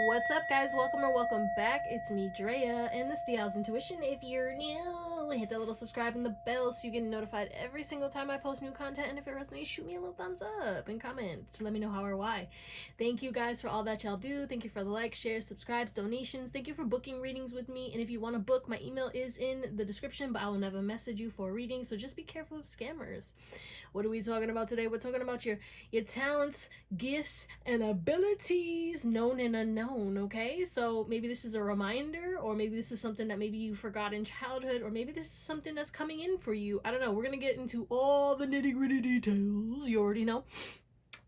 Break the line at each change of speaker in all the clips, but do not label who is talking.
What's up, guys? Welcome or welcome back. It's me, Drea, and this is Theowlsintuition. If you're new, hit that little subscribe and the bell so you get notified every single time I post new content. And if it resonates, shoot me a little thumbs up and comment to let me know how or why. Thank you guys for all that y'all do. Thank you for the likes, shares, subscribes, donations. Thank you for booking readings with me. And if you want to book, my email is in the description, but I will never message you for a reading. So just be careful of scammers. What are we talking about today? We're talking about your talents, gifts, and abilities, known and unknown, okay? So maybe this is a reminder, or maybe this is something that maybe you forgot in childhood, or maybe this is something that's coming in for you. I don't know. We're going to get into all the nitty-gritty details. You already know.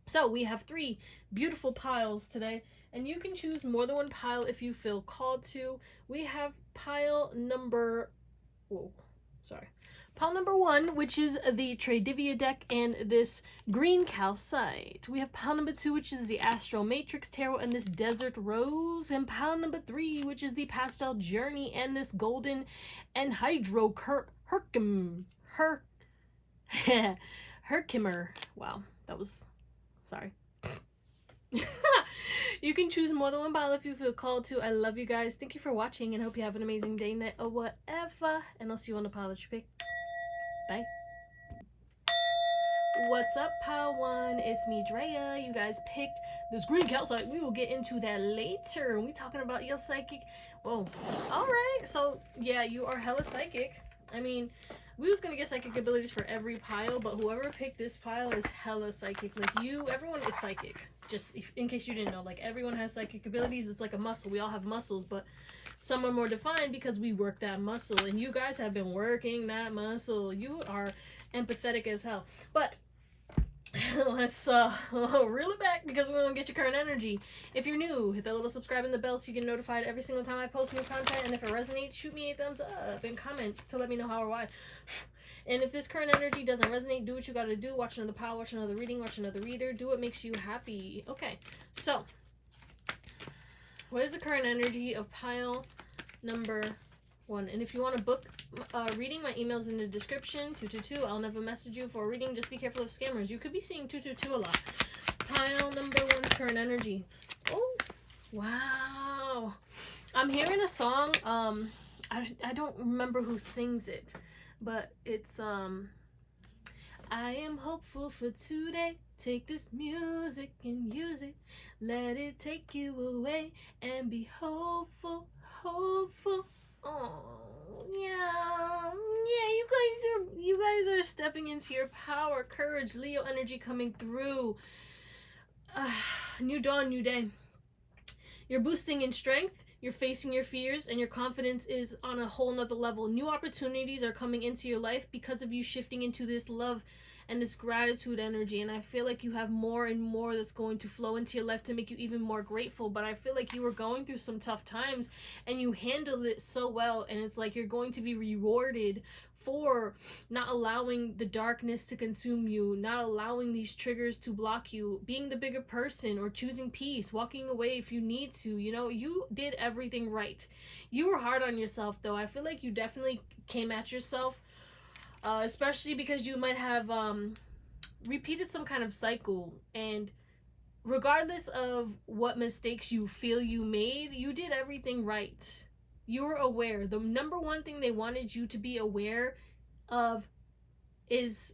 So we have 3 beautiful piles today, and you can choose more than one pile if you feel called to. We have pile number... Pile number 1, which is the Tridevia Deck and this green calcite. We have pile number 2, which is the Astro Matrix Tarot and this Desert Rose. And pile number 3, which is the Pastel Journey and this Golden and Hydro Herkimer. Wow, that was... Sorry. You can choose more than one pile if you feel called to. I love you guys. Thank you for watching and hope you have an amazing day, night, or whatever. And I'll see you on the pile that you pick. Bye. What's up, pile 1? It's me, Drea. You guys picked this green calcite. We will get into that later. We talking about your psychic. Whoa. Alright. So, yeah, you are hella psychic. I mean, we was gonna get psychic abilities for every pile, but whoever picked this pile is hella psychic. Like, everyone is psychic. Just in case you didn't know, like, everyone has psychic abilities. It's like a muscle. We all have muscles, but some are more defined because we work that muscle. And you guys have been working that muscle. You are empathetic as hell. But let's reel it back because we're gonna get your current energy. If you're new, hit that little subscribe and the bell so you get notified every single time I post new content. And if it resonates, shoot me a thumbs up and comment to let me know how or why. And if this current energy doesn't resonate, do what you gotta do. Watch another pile, watch another reading, watch another reader. Do what makes you happy. Okay, so what is the current energy of pile number 1? And if you want to book reading, my email's in the description. 222. I'll never message you for a reading. Just be careful of scammers. You could be seeing 222 a lot. Pile number 1's current energy. Oh, wow. I'm hearing a song. I don't remember who sings it, but it's I am hopeful for today. Take this music and use it. Let it take you away and be hopeful, hopeful. Oh, yeah. Yeah, you guys are stepping into your power, courage, Leo energy coming through. New dawn, new day. You're boosting in strength. You're facing your fears, and your confidence is on a whole nother level. New opportunities are coming into your life because of you shifting into this love and this gratitude energy. And I feel like you have more and more that's going to flow into your life to make you even more grateful. But I feel like you were going through some tough times and you handled it so well. And it's like you're going to be rewarded for not allowing the darkness to consume you, not allowing these triggers to block you, being the bigger person, or choosing peace, walking away if you need to. You know, you did everything right. You were hard on yourself, though. I feel like you definitely came at yourself, especially because you might have repeated some kind of cycle. And regardless of what mistakes you feel you made, you did everything right. You were aware. The number one thing they wanted you to be aware of is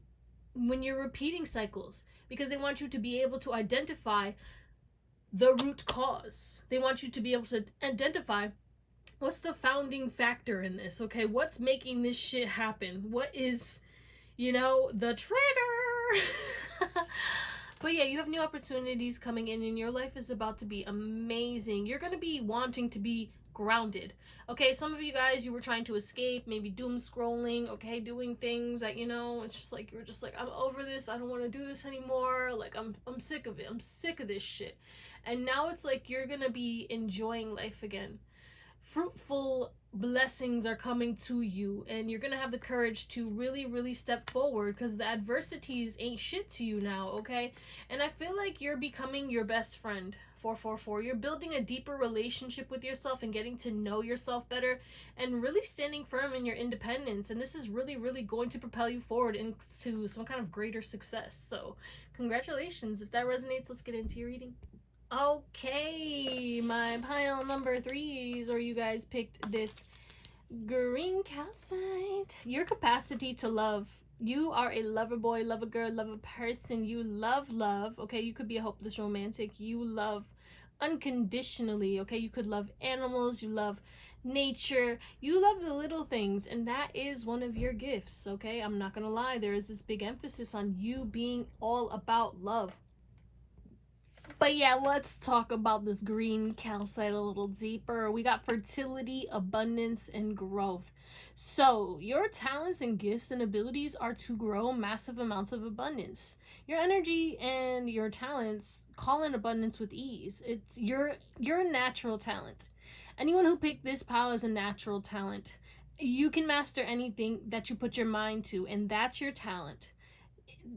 when you're repeating cycles, because they want you to be able to identify the root cause. They want you to be able to identify what's the founding factor in this, okay? What's making this shit happen? What is, the trigger? But yeah, you have new opportunities coming in and your life is about to be amazing. You're going to be wanting to be grounded. Okay, some of you guys, you were trying to escape, maybe doom scrolling, okay, doing things that, it's just like, you're just like, I'm over this, I don't want to do this anymore, like, I'm sick of it, I'm sick of this shit. And now it's like you're gonna be enjoying life again. Fruitful blessings are coming to you, and you're gonna have the courage to really, really step forward, because the adversities ain't shit to you now, okay? And I feel like you're becoming your best friend. 444. You're building a deeper relationship with yourself and getting to know yourself better and really standing firm in your independence. And this is really, really going to propel you forward into some kind of greater success. So congratulations. If that resonates, let's get into your reading. Okay, my pile number 3s, or you guys picked this green calcite. Your capacity to love. You are a lover boy, lover girl, lover person. You love love. Okay, you could be a hopeless romantic. You love unconditionally. Okay, you could love animals. You love nature. You love the little things, and that is one of your gifts. Okay, I'm not gonna lie. There is this big emphasis on you being all about love. But yeah, let's talk about this green calcite a little deeper. We got fertility, abundance, and growth. So, your talents and gifts and abilities are to grow massive amounts of abundance. Your energy and your talents call in abundance with ease. It's your natural talent. Anyone who picked this pile is a natural talent. You can master anything that you put your mind to, and that's your talent.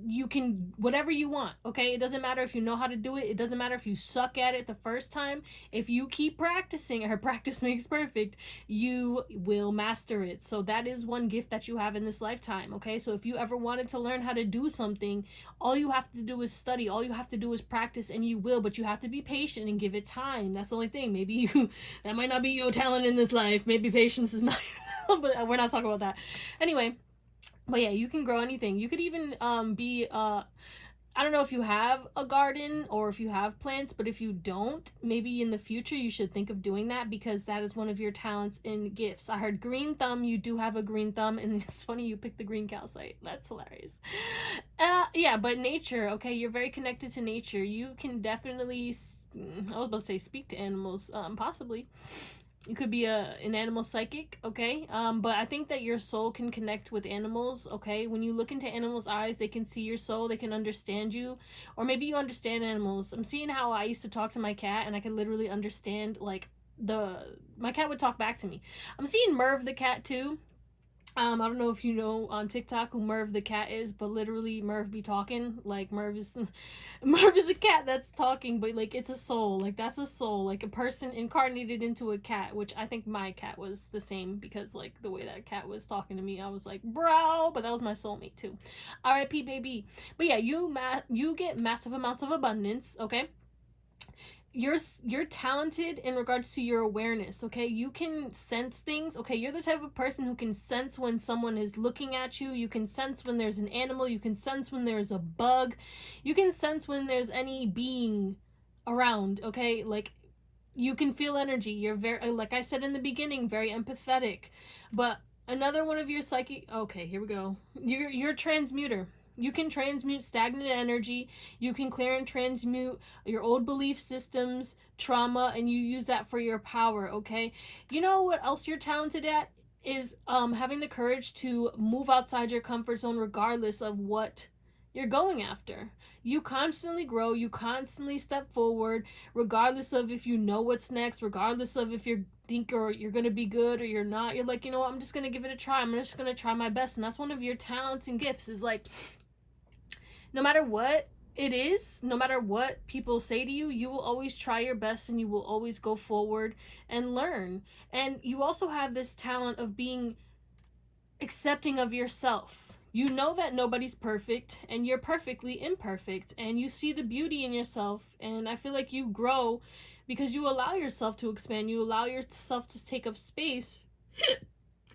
You can whatever you want. Okay, it doesn't matter if you know how to do it. It doesn't matter if you suck at it the first time. If you keep practicing, or practice makes perfect, you will master it. So that is one gift that you have in this lifetime. Okay, so if you ever wanted to learn how to do something, all you have to do is study, all you have to do is practice, and you will. But you have to be patient and give it time. That's the only thing. Maybe you that might not be your talent in this life. Maybe patience is not but we're not talking about that anyway. But yeah, you can grow anything. You could even be I don't know if you have a garden or if you have plants, but if you don't, maybe in the future you should think of doing that, because that is one of your talents and gifts. I heard green thumb. You do have a green thumb, and it's funny you picked the green calcite. That's hilarious. Yeah, but nature, okay, you're very connected to nature. You can definitely, I was about to say speak to animals, possibly. You could be an animal psychic, okay? But I think that your soul can connect with animals, okay? When you look into animals' eyes, they can see your soul, they can understand you, or maybe you understand animals. I'm seeing how I used to talk to my cat, and I could literally understand, like, my cat would talk back to me. I'm seeing Merv the cat too. I don't know if you know on TikTok who Merv the cat is, but literally Merv be talking. Like Merv is a cat that's talking, but like it's a soul. Like that's a soul, like a person incarnated into a cat, which I think my cat was the same, because like the way that cat was talking to me, I was like, bro, but that was my soulmate too. R.I.P. baby. But yeah, you get massive amounts of abundance, okay? You're talented in regards to your awareness, okay? You can sense things, okay? You're the type of person who can sense when someone is looking at you. You can sense when there's an animal. You can sense when there's a bug. You can sense when there's any being around, okay? Like, you can feel energy. You're very, like I said in the beginning, very empathetic. But another one of your psychic, okay, here we go. You're a transmuter. You can transmute stagnant energy. You can clear and transmute your old belief systems, trauma, and you use that for your power, okay? You know what else you're talented at? Is having the courage to move outside your comfort zone regardless of what you're going after. You constantly grow, you constantly step forward, regardless of if you know what's next, regardless of if you think or you're gonna be good or you're not. You're like, you know what, I'm just gonna give it a try. I'm just gonna try my best. And that's one of your talents and gifts, is like, no matter what it is, no matter what people say to you, you will always try your best and you will always go forward and learn. And you also have this talent of being accepting of yourself. You know that nobody's perfect and you're perfectly imperfect, and you see the beauty in yourself, and I feel like you grow because you allow yourself to expand, you allow yourself to take up space.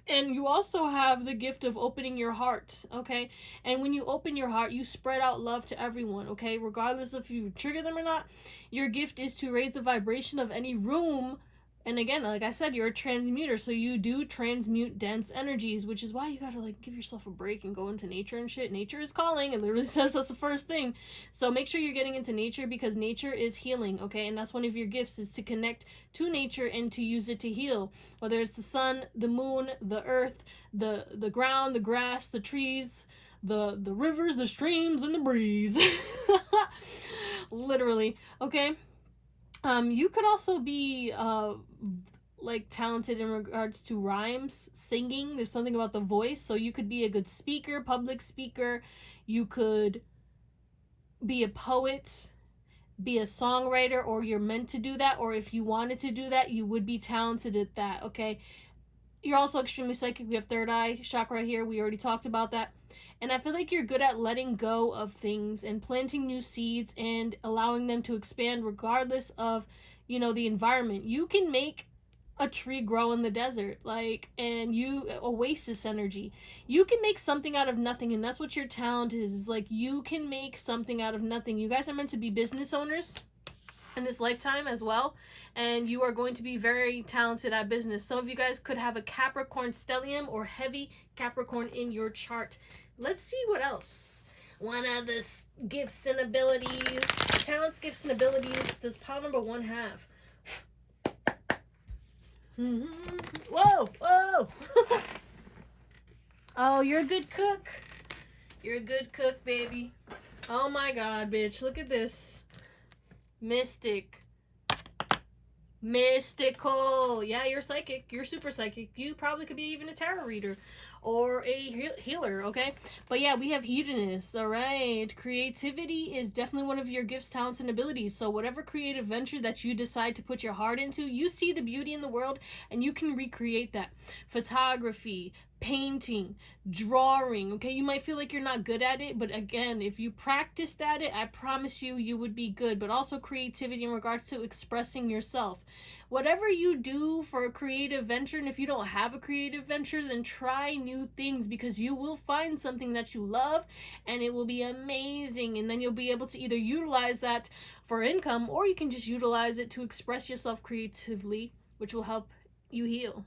And you also have the gift of opening your heart, okay? And when you open your heart, you spread out love to everyone, okay? Regardless if you trigger them or not, your gift is to raise the vibration of any room. And again, like I said, you're a transmuter, so you do transmute dense energies, which is why you gotta like give yourself a break and go into nature and shit. Nature is calling. It literally says that's the first thing. So make sure you're getting into nature, because nature is healing, okay? And that's one of your gifts, is to connect to nature and to use it to heal. Whether it's the sun, the moon, the earth, the ground, the grass, the trees, the rivers, the streams, and the breeze. Literally, okay? You could also be like talented in regards to rhymes, singing. There's something about the voice, so you could be a good speaker, public speaker. You could be a poet, be a songwriter, or you're meant to do that, or if you wanted to do that, you would be talented at that, okay? You're also extremely psychic. We have third eye chakra here. We already talked about that. And I feel like you're good at letting go of things and planting new seeds and allowing them to expand regardless of, you know, the environment. You can make a tree grow in the desert, like, and you, oasis energy. You can make something out of nothing, and that's what your talent is like, you can make something out of nothing. You guys are meant to be business owners in this lifetime as well, and you are going to be very talented at business. Some of you guys could have a Capricorn stellium or heavy Capricorn in your chart. Let's see what else. One of the gifts and abilities, talents, gifts, and abilities does pile number 1 have? Whoa, whoa. Oh, you're a good cook. You're a good cook, baby. Oh my god, bitch. Look at this. Mystic. Mystical. Yeah, you're psychic. You're super psychic. You probably could be even a tarot reader or a healer, okay? But yeah, we have hedonist, all right? Creativity is definitely one of your gifts, talents, and abilities. So whatever creative venture that you decide to put your heart into, you see the beauty in the world and you can recreate that. Photography, painting, drawing, okay? You might feel like you're not good at it, but again, if you practiced at it, I promise you, you would be good. But also creativity in regards to expressing yourself. Whatever you do for a creative venture, and if you don't have a creative venture, then try new things, because you will find something that you love and it will be amazing, and then you'll be able to either utilize that for income, or you can just utilize it to express yourself creatively, which will help you heal.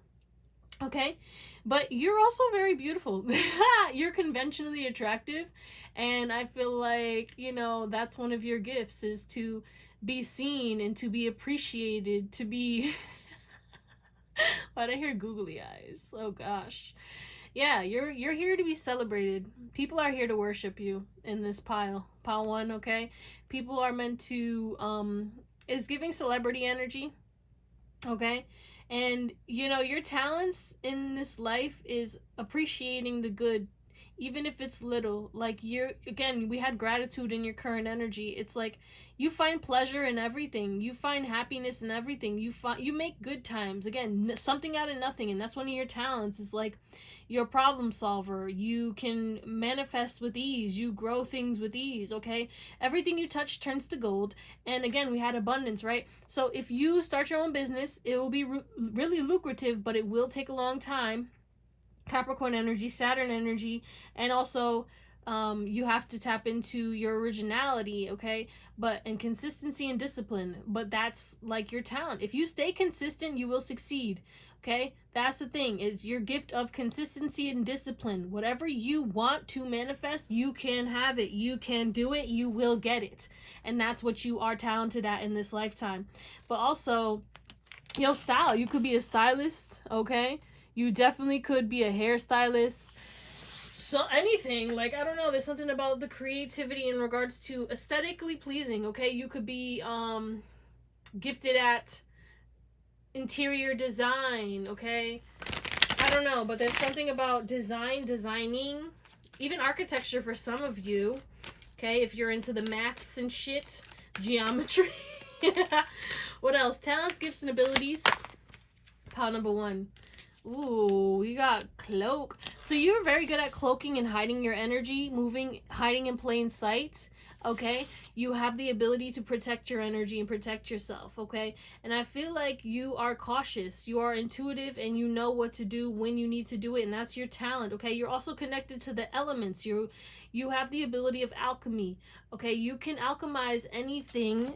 Okay, but you're also very beautiful. You're conventionally attractive, and I feel like, you know, that's one of your gifts, is to be seen and to be appreciated, to be why'd I hear googly eyes? Oh gosh. Yeah, you're here to be celebrated. People are here to worship you in this pile 1, okay? People are meant to is giving celebrity energy, okay? And you know, your talents in this life is appreciating the good, even if it's little. Like, you're, again, we had gratitude in your current energy. It's like you find pleasure in everything, you find happiness in everything, you make good times, again, something out of nothing. And that's one of your talents, is like you're a problem solver. You can manifest with ease, you grow things with ease, okay? Everything you touch turns to gold. And again, we had abundance, right? So if you start your own business, it will be really lucrative, but it will take a long time. Capricorn energy, Saturn energy, and also you have to tap into your originality, okay? But and consistency and discipline. But that's like your talent. If you stay consistent, you will succeed. Okay, that's the thing, is your gift of consistency and discipline. Whatever you want to manifest, you can have it, you can do it, you will get it. And that's what you are talented at in this lifetime. But also, your style, you could be a stylist, okay? You definitely could be a hairstylist. So anything, like, I don't know, there's something about the creativity in regards to aesthetically pleasing, okay? You could be gifted at interior design, okay? I don't know, but there's something about designing, even architecture for some of you, okay? If you're into the maths and shit, geometry. What else? Talents, gifts, and abilities. Pile number 1. Ooh, we got cloak. So you're very good at cloaking and hiding your energy, hiding in plain sight, okay? You have the ability to protect your energy and protect yourself, okay? And I feel like you are cautious, you are intuitive, and you know what to do when you need to do it, and that's your talent, okay? You're also connected to the elements. You have the ability of alchemy, okay? You can alchemize anything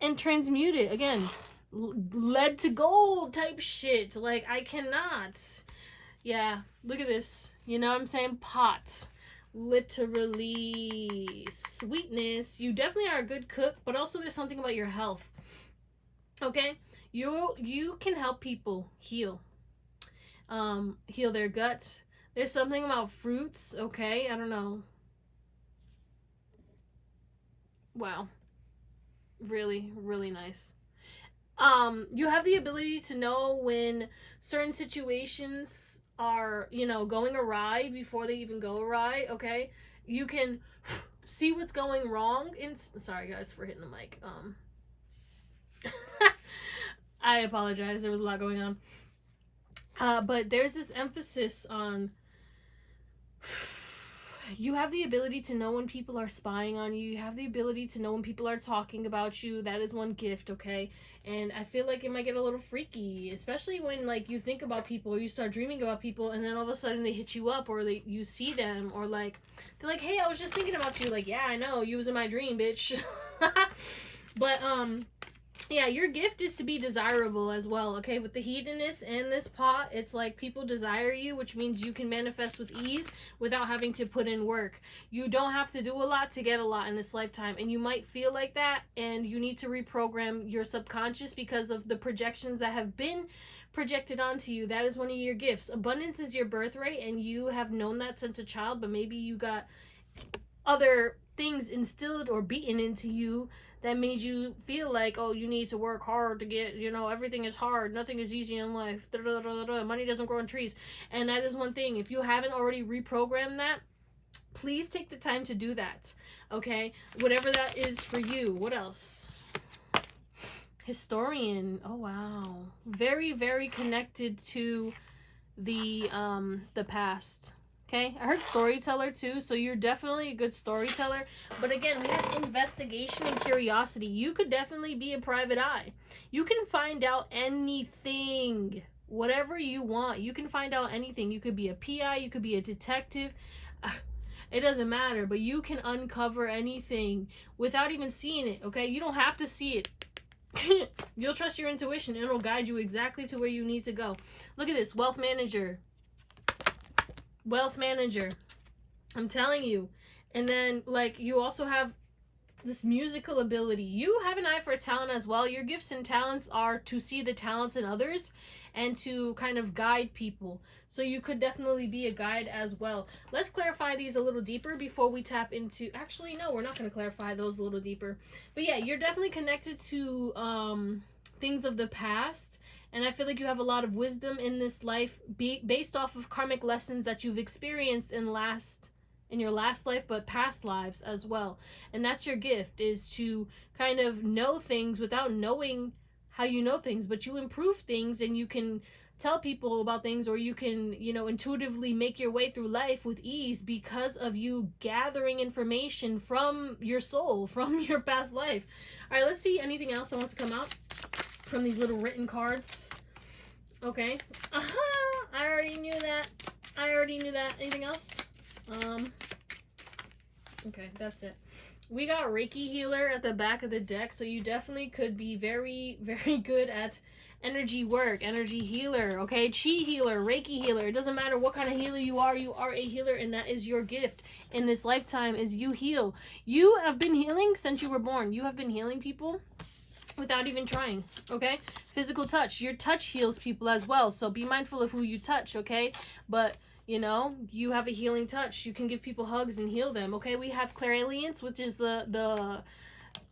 and transmute it. Again, lead to gold type shit. Like, I cannot. Yeah, look at this. You know what I'm saying? Pot. Literally. Sweetness. You definitely are a good cook, but also there's something about your health. Okay? You can help people heal. Heal their gut. There's something about fruits, okay? I don't know. Wow. Really, really nice. You have the ability to know when certain situations are, you know, going awry before they even go awry, okay? You can see what's going wrong in... Sorry, guys, for hitting the mic. I apologize. There was a lot going on. But there's this emphasis on you have the ability to know when people are spying on you. You have the ability to know when people are talking about you. That is one gift, okay? And I feel like it might get a little freaky, especially when like you think about people or you start dreaming about people, and then all of a sudden they hit you up, or you see them, or like they're like, "Hey, I was just thinking about you." Like, "Yeah, I know, you was in my dream, bitch." But yeah, your gift is to be desirable as well, okay? With the hedonist and this pot, it's like people desire you, which means you can manifest with ease without having to put in work. You don't have to do a lot to get a lot in this lifetime, and you might feel like that, and you need to reprogram your subconscious because of the projections that have been projected onto you. That is one of your gifts. Abundance is your birthright, and you have known that since a child, but maybe you got other things instilled or beaten into you that made you feel like, oh, you need to work hard to get, everything is hard, nothing is easy in life, money doesn't grow on trees. And that is one thing. If you haven't already reprogrammed that, please take the time to do that, okay? Whatever that is for you. What else? Historian. Oh, wow. Very, very connected to the past. Okay, I heard storyteller too, so you're definitely a good storyteller. But again, we have investigation and curiosity. You could definitely be a private eye. You can find out anything, whatever you want. You can find out anything. You could be a PI, you could be a detective. It doesn't matter, but you can uncover anything without even seeing it, okay? You don't have to see it. You'll trust your intuition, and it'll guide you exactly to where you need to go. Look at this, wealth manager. Wealth manager, I'm telling you. And then like you also have this musical ability. You have an eye for talent as well. Your gifts and talents are to see the talents in others and to kind of guide people. So you could definitely be a guide as well. Let's clarify these a little deeper before we tap into, actually no, we're not going to clarify those a little deeper. But yeah, you're definitely connected to things of the past. And I feel like you have a lot of wisdom in this life based off of karmic lessons that you've experienced in your last life, but past lives as well. And that's your gift, is to kind of know things without knowing how you know things, but you improve things and you can tell people about things, or you can, intuitively make your way through life with ease because of you gathering information from your soul, from your past life. All right, let's see anything else that wants to come out from these little written cards. Okay. I already knew that. Anything else? Okay, that's it. We got Reiki healer at the back of the deck, so you definitely could be very, very good at energy work, energy healer, okay? Chi healer, Reiki healer. It doesn't matter what kind of healer you are a healer, and that is your gift in this lifetime, is you heal. You have been healing since you were born. You have been healing people without even trying, okay? Physical touch. Your touch heals people as well, so be mindful of who you touch, okay? But you have a healing touch. You can give people hugs and heal them, okay? We have clairalience, which is the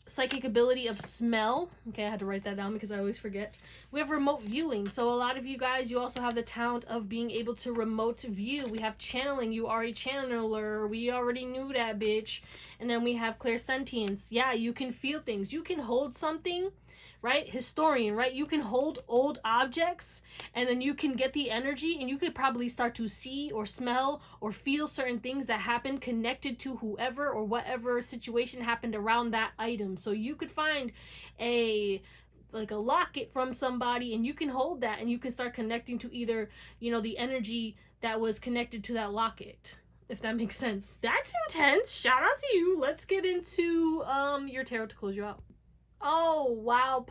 psychic ability of smell. Okay, I had to write that down because I always forget. We have remote viewing. So a lot of you guys, you also have the talent of being able to remote view. We have channeling. You are a channeler. We already knew that, bitch. And then we have clairsentience. Yeah, you can feel things. You can hold something, right? Historian, right? You can hold old objects and then you can get the energy, and you could probably start to see or smell or feel certain things that happened connected to whoever or whatever situation happened around that item. So you could find a locket from somebody, and you can hold that and you can start connecting to either, the energy that was connected to that locket, if that makes sense. That's intense. Shout out to you. Let's get into your tarot to close you out. Oh, wow.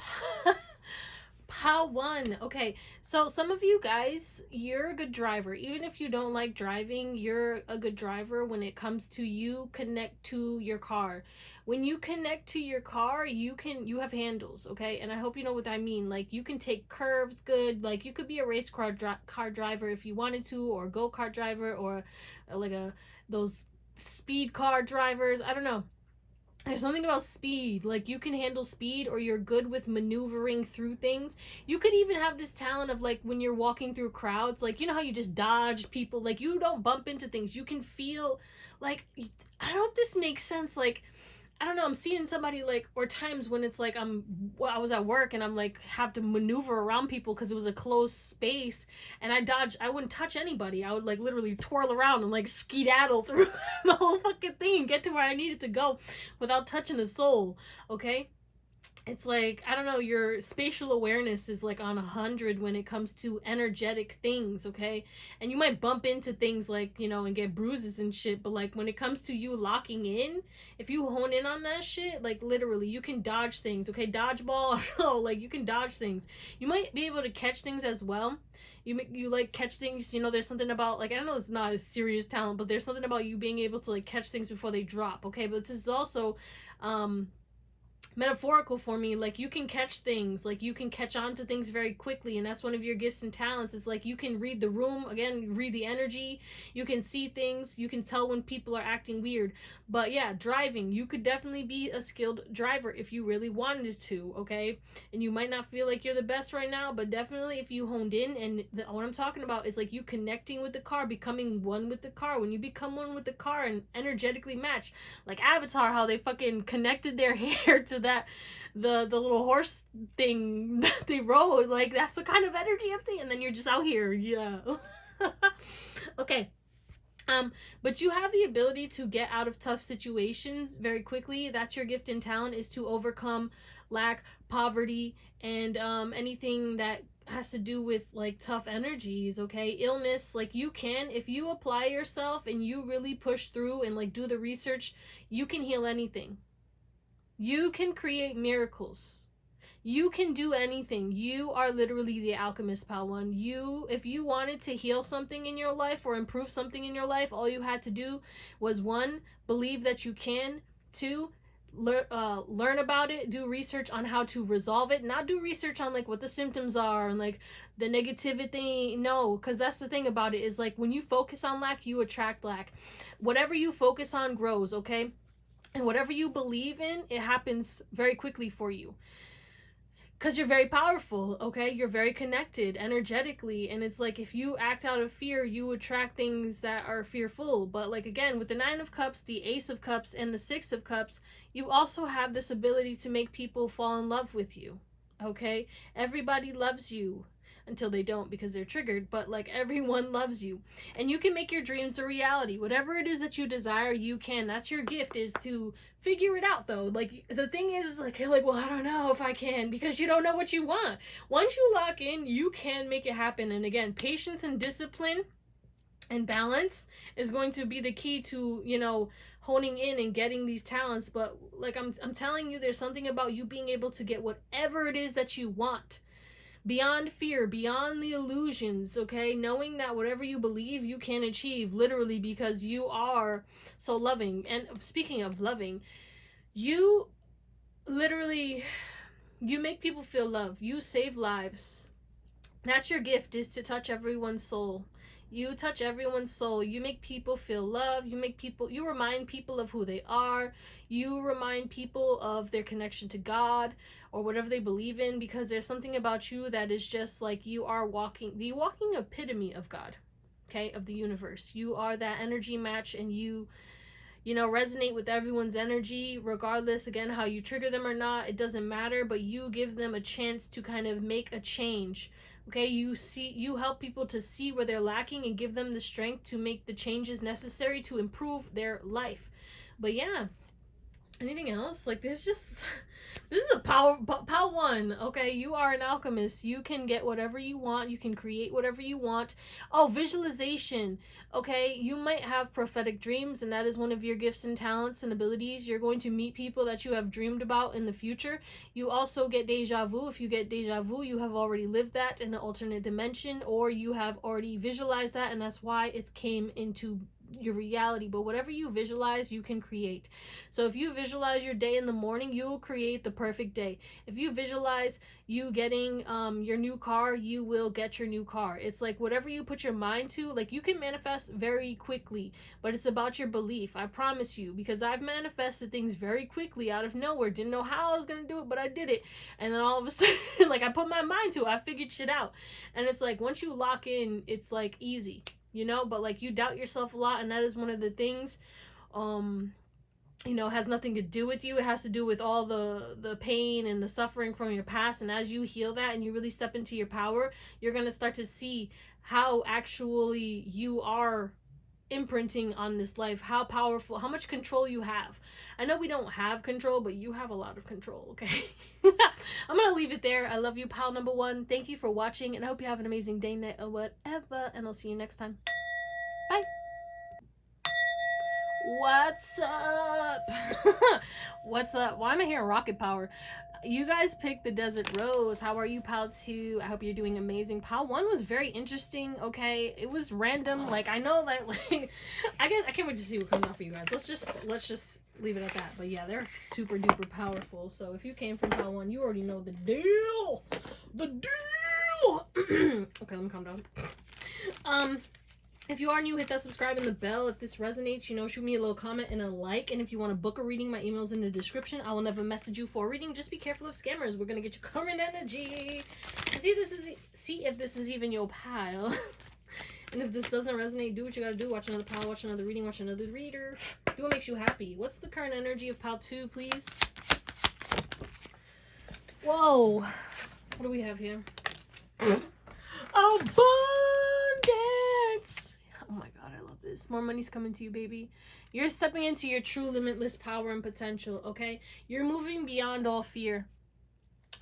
Pile 1. Okay, so some of you guys, you're a good driver. Even if you don't like driving, you're a good driver when it comes to you connect to your car. When you connect to your car, you have handles, okay? And I hope you know what I mean. Like, you can take curves good. Like, you could be a race car driver if you wanted to, or a go-kart driver, or those speed car drivers. I don't know. There's something about speed. Like, you can handle speed, or you're good with maneuvering through things. You could even have this talent of, like, when you're walking through crowds, like, you know how you just dodge people? Like, you don't bump into things. You can feel, like, I don't know if this makes sense. Like, I don't know, I'm seeing somebody like, or times when it's like I was at work and I'm like have to maneuver around people because it was a closed space, and I wouldn't touch anybody. I would like literally twirl around and like skedaddle through the whole fucking thing and get to where I needed to go without touching a soul. Okay, it's like, I don't know, your spatial awareness is like on 100 when it comes to energetic things. Okay, and you might bump into things like, you know, and get bruises and shit, but like when it comes to you locking in, if you hone in on that shit, like literally you can dodge things. Okay, dodgeball. No, like you can dodge things. You might be able to catch things as well. You like catch things, you know. There's something about, like, I don't know, it's not a serious talent, but there's something about you being able to like catch things before they drop. Okay, but this is also metaphorical for me. Like you can catch things, like you can catch on to things very quickly, and that's one of your gifts and talents. Is like you can read the room, again, read the energy, you can see things, you can tell when people are acting weird. But yeah, driving, you could definitely be a skilled driver if you really wanted to. Okay, and you might not feel like you're the best right now, but definitely if you honed in, and what I'm talking about is like you connecting with the car, becoming one with the car. When you become one with the car and energetically match, like Avatar, how they fucking connected their hair to that, the little horse thing that they rode, like that's the kind of energy I'm seeing. And then you're just out here, yeah. Okay, but you have the ability to get out of tough situations very quickly. That's your gift and talent, is to overcome lack, poverty, and anything that has to do with like tough energies. Okay, illness. Like you can, if you apply yourself and you really push through and like do the research, you can heal anything. You can create miracles. You can do anything. You are literally the alchemist, pal one. If you wanted to heal something in your life or improve something in your life, all you had to do was, 1, believe that you can. 2, learn about it, do research on how to resolve it. Not do research on like what the symptoms are and like the negativity. No, because that's the thing about it, is like when you focus on lack, you attract lack. Whatever you focus on grows. Okay, and whatever you believe in, it happens very quickly for you. Because you're very powerful, okay? You're very connected energetically. And it's like if you act out of fear, you attract things that are fearful. But like again, with the 9 of Cups, the Ace of Cups, and the 6 of Cups, you also have this ability to make people fall in love with you, okay? Everybody loves you. Until they don't, because they're triggered, but like everyone loves you, and you can make your dreams a reality. Whatever it is that you desire, you can. That's your gift, is to figure it out. Though, like the thing is like well, I don't know if I can, because you don't know what you want. Once you lock in, you can make it happen. And again, patience and discipline and balance is going to be the key to, you know, honing in and getting these talents. But like I'm telling you, there's something about you being able to get whatever it is that you want, beyond fear, beyond the illusions. Okay, knowing that whatever you believe, you can achieve, literally, because you are so loving. And speaking of loving, you literally, you make people feel love, you save lives. That's your gift, is to touch everyone's soul. You touch everyone's soul. You make people feel love. You remind people of who they are. You remind people of their connection to God or whatever they believe in, because there's something about you that is just like, you are the walking epitome of God, okay, of the universe. You are that energy match, and you know, resonate with everyone's energy, regardless, again, how you trigger them or not. It doesn't matter, but you give them a chance to kind of make a change. Okay, you help people to see where they're lacking and give them the strength to make the changes necessary to improve their life. But yeah, anything else? Like, this is a power one. Okay, you are an alchemist. You can get whatever you want. You can create whatever you want. Oh, visualization. Okay, you might have prophetic dreams, and that is one of your gifts and talents and abilities. You're going to meet people that you have dreamed about in the future. You also get deja vu. If you get deja vu, you have already lived that in an alternate dimension, or you have already visualized that, and that's why it came into your reality. But whatever you visualize, you can create. So if you visualize your day in the morning, you'll create the perfect day. If you visualize you getting your new car, you will get your new car. It's like whatever you put your mind to, like, you can manifest very quickly, but it's about your belief. I promise you, because I've manifested things very quickly out of nowhere. Didn't know how I was gonna do it, but I did it. And then all of a sudden, like, I put my mind to it, I figured shit out. And it's like, once you lock in, it's like easy, you know. But like, you doubt yourself a lot, and that is one of the things you know, has nothing to do with you. It has to do with all the pain and the suffering from your past. And as you heal that and you really step into your power, you're going to start to see how actually you are imprinting on this life, how powerful, how much control you have. I know we don't have control, but you have a lot of control, okay? I'm gonna leave it there. I love you, pal number one. Thank you for watching, and I hope you have an amazing day, night, or whatever, and I'll see you next time. Bye. What's up? What's up? Why am I hearing rocket power? You guys picked the Desert Rose. How are you, Pal 2? I hope you're doing amazing. Pal 1 was very interesting, okay? It was random. Like, I know that, like, I can't wait to see what comes out for you guys. Let's just leave it at that. But yeah, they're super duper powerful. So if you came from Pal 1, you already know the deal. The deal. Okay, let me calm down. If you are new, hit that subscribe and the bell. If this resonates, you know, shoot me a little comment and a like. And if you want to book a reading, my email's in the description. I will never message you for a reading. Just be careful of scammers. We're gonna get you current energy. See if this is even your pile. And if this doesn't resonate, do what you gotta do. Watch another pile, watch another reading, watch another reader. Do what makes you happy. What's the current energy of pile 2, please? Whoa. What do we have here? Abundance. Oh my god, I love this. More money's coming to you, baby. You're stepping into your true limitless power and potential, okay? You're moving beyond all fear.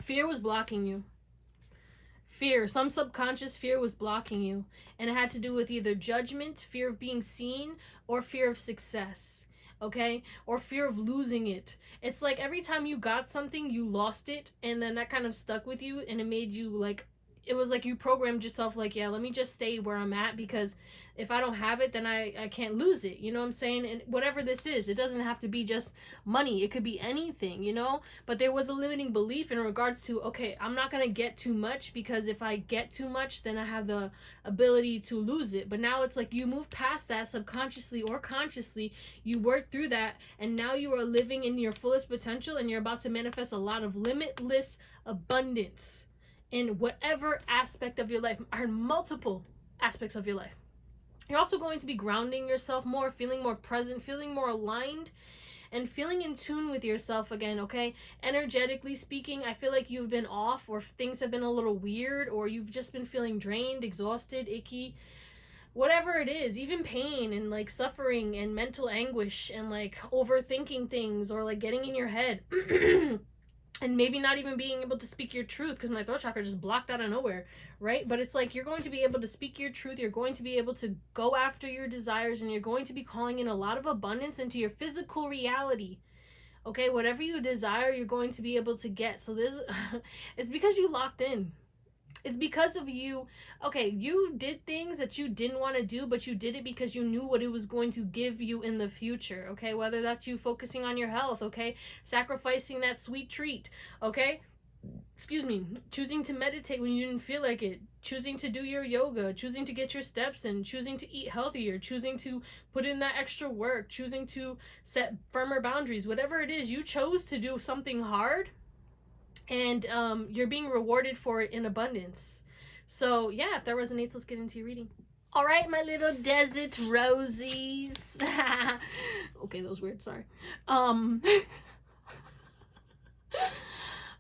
Fear was blocking you. Fear, some subconscious fear was blocking you. And it had to do with either judgment, fear of being seen, or fear of success, okay? Or fear of losing it. It's like every time you got something, you lost it, and then that kind of stuck with you, and it made you like, it was like you programmed yourself like, yeah, let me just stay where I'm at, because if I don't have it, then I can't lose it. You know what I'm saying? And whatever this is, it doesn't have to be just money. It could be anything, you know? But there was a limiting belief in regards to, okay, I'm not going to get too much, because if I get too much, then I have the ability to lose it. But now it's like you move past that subconsciously or consciously. You work through that, and now you are living in your fullest potential, and you're about to manifest a lot of limitless abundance in whatever aspect of your life, or multiple aspects of your life. You're also going to be grounding yourself more, feeling more present, feeling more aligned, and feeling in tune with yourself again, okay? Energetically speaking, I feel like you've been off, or things have been a little weird, or you've just been feeling drained, exhausted, icky, whatever it is, even pain and like suffering and mental anguish and like overthinking things, or like getting in your head. And maybe not even being able to speak your truth, because my throat chakra just blocked out of nowhere, right? But it's like you're going to be able to speak your truth. You're going to be able to go after your desires, and you're going to be calling in a lot of abundance into your physical reality. Okay, whatever you desire, you're going to be able to get. So this, it's because you locked in. It's because of you. Okay, you did things that you didn't want to do, but you did it because you knew what it was going to give you in the future, okay? Whether that's you focusing on your health, okay? Sacrificing that sweet treat, okay? Excuse me. Choosing to meditate when you didn't feel like it. Choosing to do your yoga. Choosing to get your steps in. Choosing to eat healthier. Choosing to put in that extra work. Choosing to set firmer boundaries. Whatever it is, you chose to do something hard, and you're being rewarded for it in abundance. So yeah, if that resonates, let's get into your reading. All right, my little desert rosies. Okay, that was weird, sorry.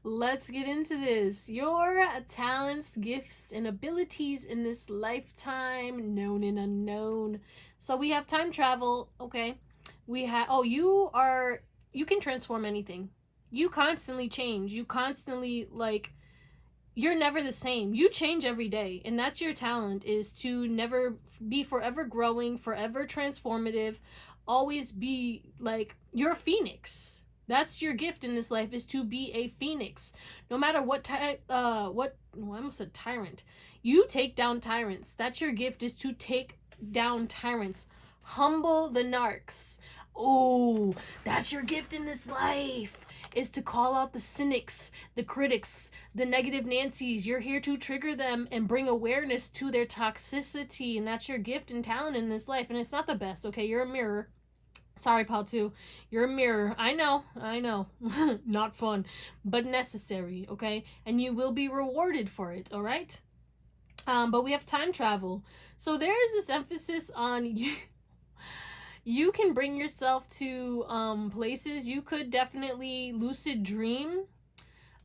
Let's get into this. Your talents, gifts, and abilities in this lifetime, known and unknown. So we have time travel, okay? We have, you can transform anything. You constantly change. You constantly, like, you're never the same. You change every day. And that's your talent, is to never be forever growing, forever transformative. Always be, like, you're a phoenix. That's your gift in this life, is to be a phoenix. No matter what I almost said tyrant. You take down tyrants. That's your gift, is to take down tyrants. Humble the narcs. Oh, that's your gift in this life, is to call out the cynics, the critics, the negative Nancys. You're here to trigger them and bring awareness to their toxicity, and that's your gift and talent in this life. And it's not the best, okay? You're a mirror. Sorry, Paul 2. You're a mirror. I know. Not fun, but necessary, okay? And you will be rewarded for it, all right? But we have time travel. So there is this emphasis on you. You can bring yourself to places. You could definitely lucid dream.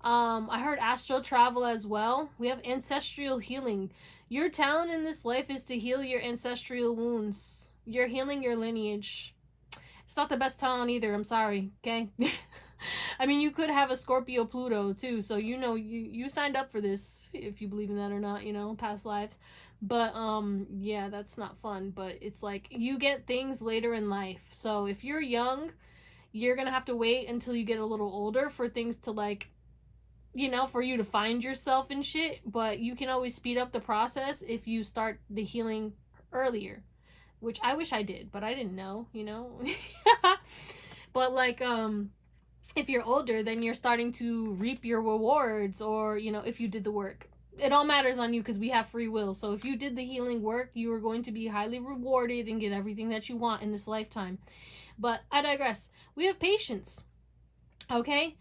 I heard astral travel as well. We have ancestral healing. Your talent in this life is to heal your ancestral wounds. You're healing your lineage. It's not the best talent either. I'm sorry. Okay. I mean, you could have a Scorpio Pluto too, so you know you signed up for this, if you believe in that or not, you know, past lives. But yeah, that's not fun, but it's like you get things later in life. So if you're young, you're going to have to wait until you get a little older for things to like, you know, for you to find yourself and shit, but you can always speed up the process if you start the healing earlier, which I wish I did, but I didn't know, you know. But like if you're older, then you're starting to reap your rewards, or you know, if you did the work. It all matters on you because we have free will. So if you did the healing work, you are going to be highly rewarded and get everything that you want in this lifetime. But I digress. We have patience. Okay?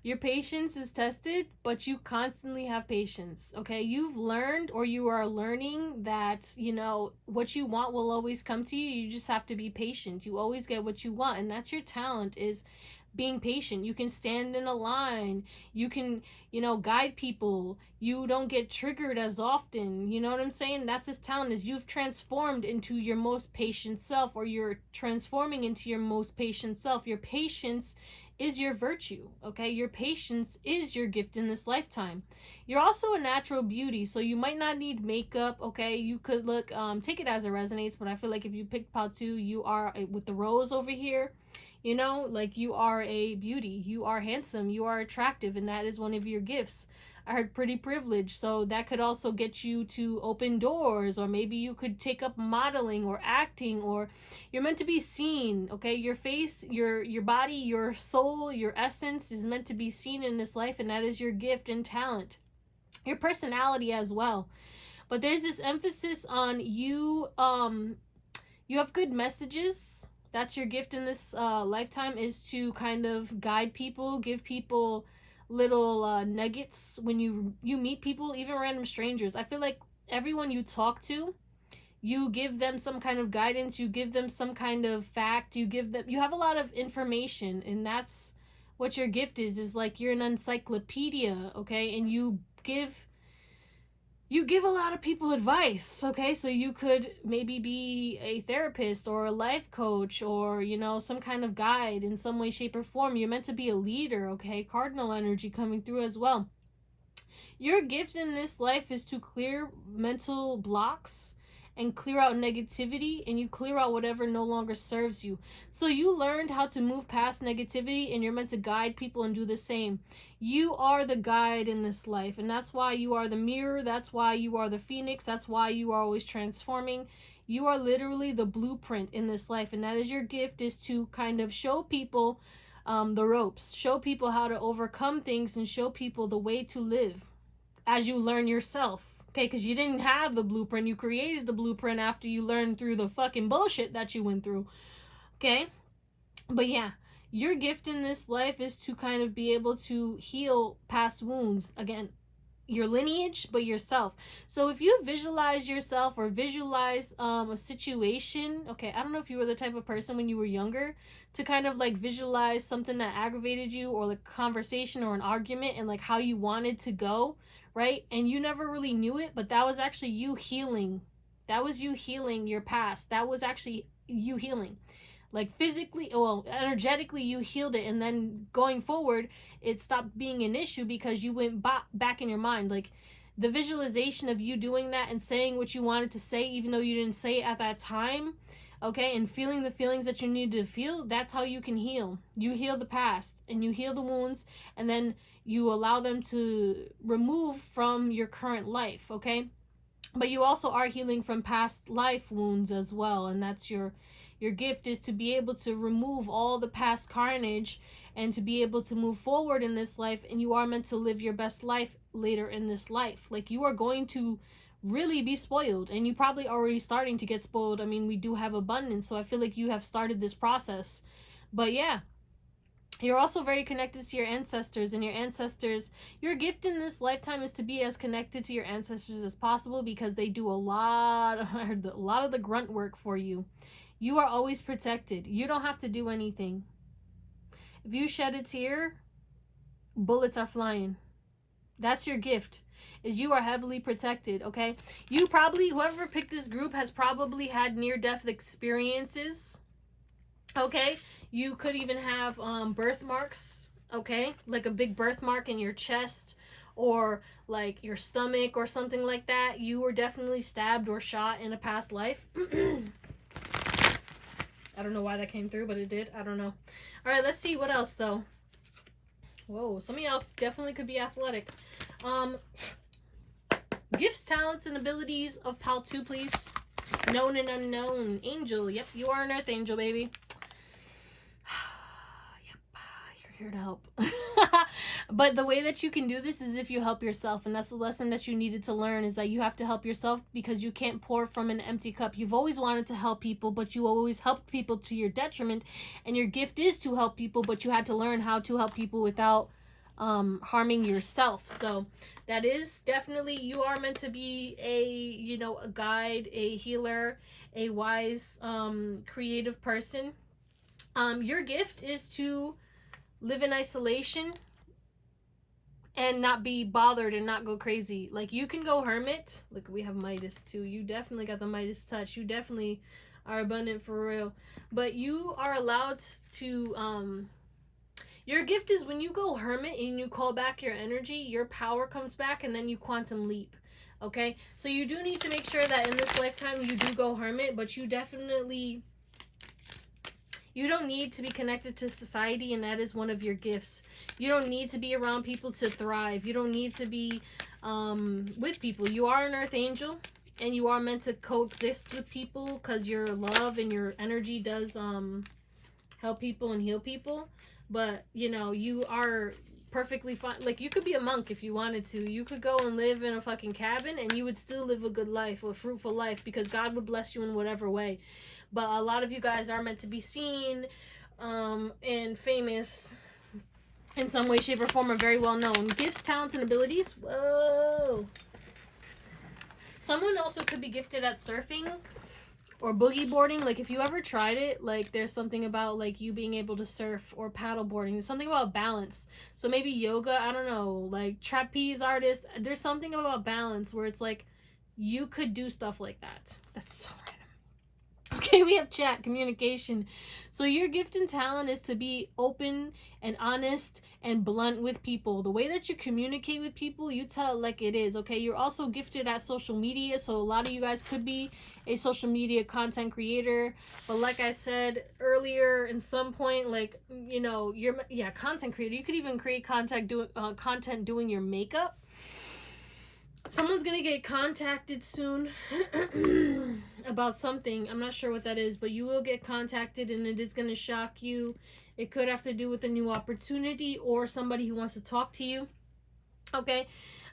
Your patience is tested, but you constantly have patience. Okay? You've learned, or you are learning, that, you know, what you want will always come to you. You just have to be patient. You always get what you want, and that's your talent, is being patient. You can stand in a line. You can, you know, guide people. You don't get triggered as often. You know what I'm saying? That's his talent, is you've transformed into your most patient self, or you're transforming into your most patient self. Your patience is your virtue, okay? Your patience is your gift in this lifetime. You're also a natural beauty, so you might not need makeup, okay? You could look, take it as it resonates, but I feel like if you picked Patu, you are, with the rose over here, you know, like you are a beauty. You are handsome, you are attractive, and that is one of your gifts. I heard pretty privilege, so that could also get you to open doors, or maybe you could take up modeling or acting, or you're meant to be seen, okay? Your face, your body, your soul, your essence is meant to be seen in this life, and that is your gift and talent. Your personality as well. But there's this emphasis on you, you have good messages. That's your gift in this lifetime, is to kind of guide people, give people little nuggets when you meet people, even random strangers. I feel like everyone you talk to, you give them some kind of guidance, you give them some kind of fact, you have a lot of information, and that's what your gift is like you're an encyclopedia, okay? And you give a lot of people advice, okay? So you could maybe be a therapist or a life coach, or, you know, some kind of guide in some way, shape, or form. You're meant to be a leader, okay? Cardinal energy coming through as well. Your gift in this life is to clear mental blocks and clear out negativity, and you clear out whatever no longer serves you. So you learned how to move past negativity, and you're meant to guide people and do the same. You are the guide in this life, and that's why you are the mirror. That's why you are the phoenix. That's why you are always transforming. You are literally the blueprint in this life, and that is your gift, is to kind of show people the ropes, show people how to overcome things, and show people the way to live as you learn yourself. Okay, because you didn't have the blueprint. You created the blueprint after you learned through the fucking bullshit that you went through. Okay? But yeah, your gift in this life is to kind of be able to heal past wounds. Again, your lineage, but yourself. So if you visualize yourself, or visualize a situation, okay, I don't know if you were the type of person when you were younger to kind of like visualize something that aggravated you, or like a conversation or an argument, and like how you wanted to go, right? And you never really knew it, but that was actually you healing. That was you healing your past. That was actually you healing. Like physically, well, energetically you healed it, and then going forward it stopped being an issue because you went back in your mind. Like the visualization of you doing that and saying what you wanted to say, even though you didn't say it at that time, okay, and feeling the feelings that you needed to feel, that's how you can heal. You heal the past, and you heal the wounds, and then you allow them to remove from your current life, okay? But you also are healing from past life wounds as well, and that's your gift, is to be able to remove all the past carnage and to be able to move forward in this life. And you are meant to live your best life later in this life. Like you are going to really be spoiled, and you probably already starting to get spoiled. I mean, we do have abundance, so I feel like you have started this process. But yeah, You're also very connected to your ancestors, and your gift in this lifetime is to be as connected to your ancestors as possible, because they do a lot of the grunt work for you. You are always protected. You don't have to do anything. If you shed a tear, bullets are flying. That's your gift, is you are heavily protected, okay? Whoever picked this group has probably had near-death experiences, okay? You could even have birthmarks, okay? Like a big birthmark in your chest, or like your stomach or something like that. You were definitely stabbed or shot in a past life. I don't know why that came through, but it did. I don't know. All right, let's see what else, though. Whoa, some of y'all definitely could be athletic. Gifts, talents, and abilities of Pal 2, please. Known and unknown. Angel. Yep, you are an earth angel, baby. Yep, you're here to help. But the way that you can do this is if you help yourself. And that's the lesson that you needed to learn, is that you have to help yourself, because you can't pour from an empty cup. You've always wanted to help people, but you always helped people to your detriment. And your gift is to help people, but you had to learn how to help people without harming yourself. So that is definitely, you are meant to be a guide, a healer, a wise, creative person. Your gift is to live in isolation and not be bothered and not go crazy. Like, you can go hermit. Look, we have Midas too. You definitely got the Midas touch. You definitely are abundant for real. But you are allowed to your gift is when you go hermit and you call back your energy, your power comes back, and then you quantum leap. Okay? So you do need to make sure that in this lifetime you do go hermit, but you definitely, you don't need to be connected to society, and that is one of your gifts. You don't need to be around people to thrive. You don't need to be with people. You are an earth angel, and you are meant to coexist with people, because your love and your energy does help people and heal people. But, you are perfectly fine. Like, you could be a monk if you wanted to. You could go and live in a fucking cabin, and you would still live a good life, a fruitful life, because God would bless you in whatever way. But a lot of you guys are meant to be seen and famous in some way, shape, or form, are very well known. Gifts, talents, and abilities. Whoa. Someone also could be gifted at surfing or boogie boarding. Like, if you ever tried it, like, there's something about, like, you being able to surf, or paddle boarding. There's something about balance. So maybe yoga, I don't know, like trapeze artist. There's something about balance where it's like you could do stuff like that. That's so random. Okay, we have chat, communication. So your gift and talent is to be open and honest and blunt with people. The way that you communicate with people, you tell it like it is, okay? You're also gifted at social media, so a lot of you guys could be a social media content creator. But like I said earlier, in some point, like, you're content creator. You could even create content doing your makeup. Someone's gonna get contacted soon about something. I'm not sure what that is, but you will get contacted, and it is gonna shock you. It could have to do with a new opportunity or somebody who wants to talk to you. Okay,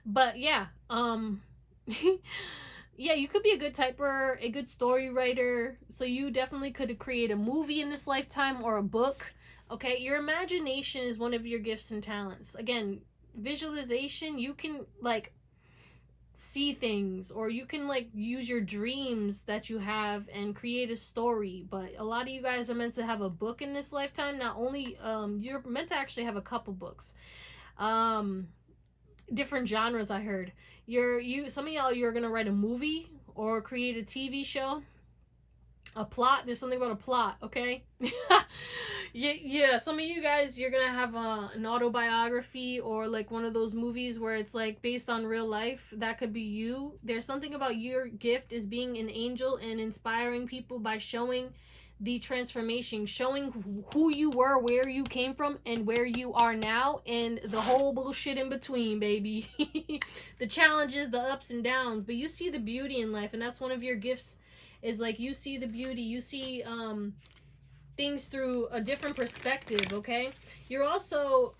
but yeah, yeah, you could be a good typer, a good story writer. So you definitely could create a movie in this lifetime, or a book. Okay, your imagination is one of your gifts and talents. Again, visualization, you can like see things, or you can like use your dreams that you have and create a story. But a lot of you guys are meant to have a book in this lifetime. Not only you're meant to actually have a couple books, different genres. I heard some of y'all, you're gonna write a movie or create a TV show. A plot, there's something about a plot, okay? Yeah, some of you guys, you're gonna have an autobiography, or like one of those movies where it's like based on real life. That could be you. There's something about your gift is being an angel and inspiring people by showing the transformation, showing who you were, where you came from, and where you are now, and the whole bullshit in between, baby. The challenges, the ups and downs, but you see the beauty in life, and that's one of your gifts. Is like you see the beauty, you see things through a different perspective, okay? You're also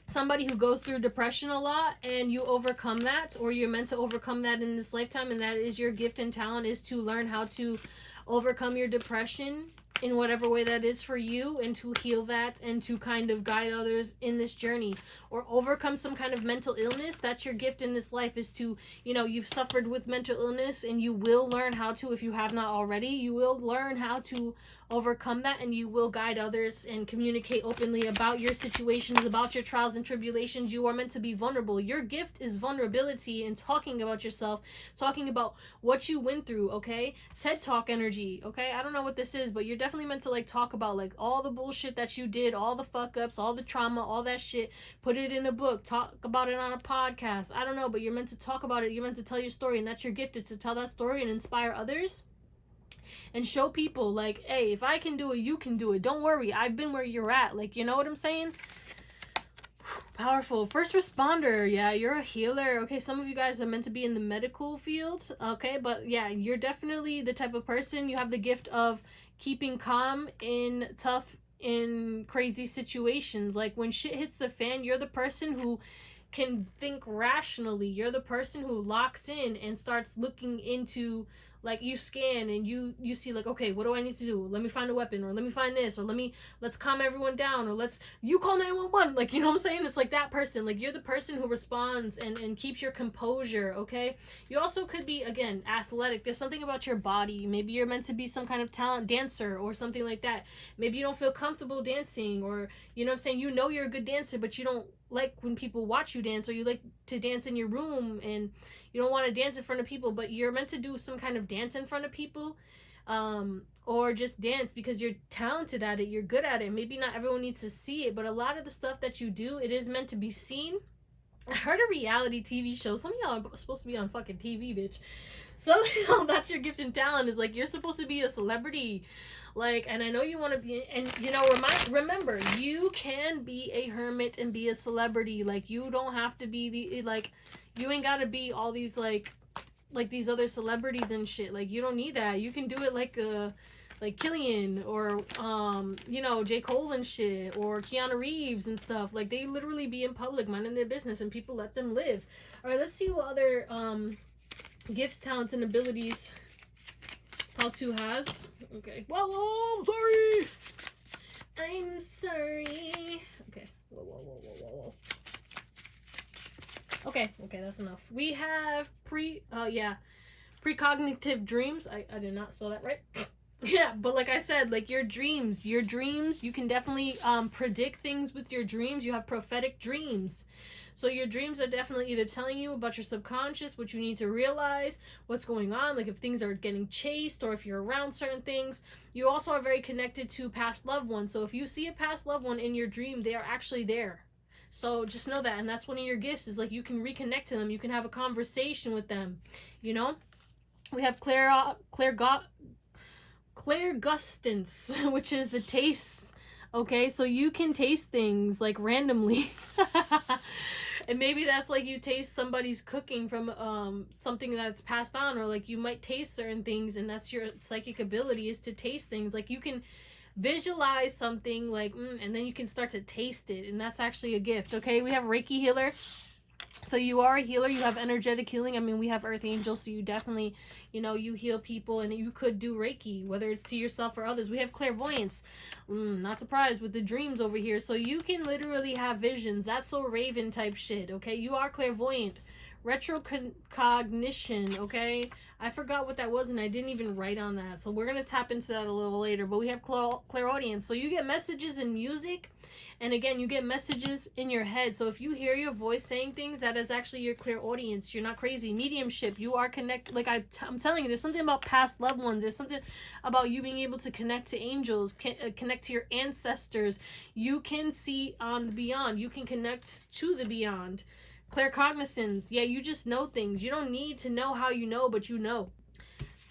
somebody who goes through depression a lot, and you overcome that, or you're meant to overcome that in this lifetime, and that is your gift and talent, is to learn how to overcome your depression. in whatever way that is for you, and to heal that and to kind of guide others in this journey, or overcome some kind of mental illness. That's your gift in this life, is to, you know, you've suffered with mental illness, and you will learn how to, if you have not already, you will learn how to overcome that, and you will guide others and communicate openly about your situations, about your trials and tribulations. You are meant to be vulnerable. Your gift is vulnerability and talking about yourself, talking about what you went through, okay? TED Talk energy, okay? I don't know what this is, but you're definitely meant to like talk about like all the bullshit that you did, all the fuck ups, all the trauma, all that shit. Put it in a book, talk about it on a podcast. I don't know, but you're meant to talk about it. You're meant to tell your story, and that's your gift, is to tell that story and inspire others. And show people like, hey, if I can do it, you can do it. Don't worry, I've been where you're at. Like, you know what I'm saying? Powerful. First responder. Yeah, you're a healer. Okay, some of you guys are meant to be in the medical field. Okay, but yeah, you're definitely the type of person. You have the gift of keeping calm in tough, in crazy situations. Like when shit hits the fan, you're the person who can think rationally. You're the person who locks in and starts looking into, like, you scan and you see like, okay, what do I need to do? Let me find a weapon, or let me find this, or let's calm everyone down, or you call 911. Like, you know what I'm saying? It's like that person. Like, you're the person who responds and keeps your composure, okay? You also could be, again, athletic. There's something about your body. Maybe you're meant to be some kind of talent dancer or something like that. Maybe you don't feel comfortable dancing, or, you know what I'm saying, you know you're a good dancer, but you don't like when people watch you dance, or you like to dance in your room and you don't want to dance in front of people, but you're meant to do some kind of dance in front of people, or just dance because you're talented at it, you're good at it. Maybe not everyone needs to see it, but a lot of the stuff that you do, it is meant to be seen. I heard a reality TV show. Some of y'all are supposed to be on fucking TV, bitch. Some of y'all, that's your gift and talent, is like, you're supposed to be a celebrity. Like, and I know you want to be, and you know, remember, you can be a hermit and be a celebrity. Like, you don't have to be you ain't gotta be all these like these other celebrities and shit. Like, you don't need that. You can do it like Killian, or you know, J. Cole and shit, or Keanu Reeves and stuff. Like, they literally be in public minding their business, and people let them live. All right, let's see what other gifts, talents, and abilities Part 2 has. Okay. Whoa, sorry. I'm sorry. Okay. Whoa. Okay, that's enough. We have precognitive dreams. I did not spell that right. Yeah, but like I said, like your dreams, you can definitely predict things with your dreams. You have prophetic dreams. So your dreams are definitely either telling you about your subconscious, what you need to realize, what's going on, like if things are getting chased, or if you're around certain things. You also are very connected to past loved ones. So if you see a past loved one in your dream, they are actually there. So just know that, and that's one of your gifts, is like you can reconnect to them. You can have a conversation with them, you know? We have clairgustance, which is the taste. Okay, so you can taste things like randomly. And maybe that's like you taste somebody's cooking from something that's passed on, or like you might taste certain things, and that's your psychic ability, is to taste things. Like you can visualize something like and then you can start to taste it, and that's actually a gift. Okay, we have Reiki healer. So you are a healer. You have energetic healing. I mean, we have earth angels, so you definitely, you know, you heal people, and you could do Reiki, whether it's to yourself or others. We have clairvoyance. Not surprised with the dreams over here. So you can literally have visions. That's so Raven type shit, okay? You are clairvoyant. Retrocognition, okay? I forgot what that was, and I didn't even write on that. So we're going to tap into that a little later. But we have clairaudience. So you get messages in music. And again, you get messages in your head. So if you hear your voice saying things, that is actually your clairaudience. You're not crazy. Mediumship. You are connected. Like I'm telling you, there's something about past loved ones. There's something about you being able to connect to angels, connect to your ancestors. You can see on the beyond. You can connect to the beyond. Claircognizance. Yeah, you just know things. You don't need to know how you know, but you know.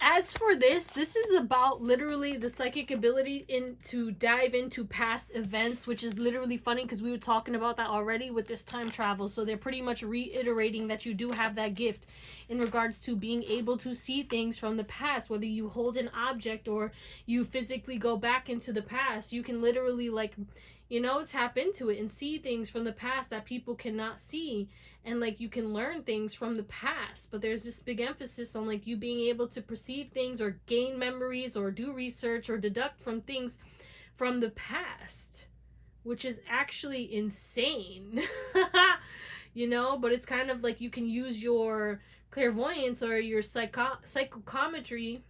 As for this is about literally the psychic ability to dive into past events, which is literally funny because we were talking about that already with this time travel. So they're pretty much reiterating that you do have that gift in regards to being able to see things from the past, whether you hold an object or you physically go back into the past. You can literally, like, you know, tap into it and see things from the past that people cannot see. And like you can learn things from the past, but there's this big emphasis on like you being able to perceive things or gain memories or do research or deduct from things from the past, which is actually insane. You know, but it's kind of like you can use your clairvoyance or your psychometry,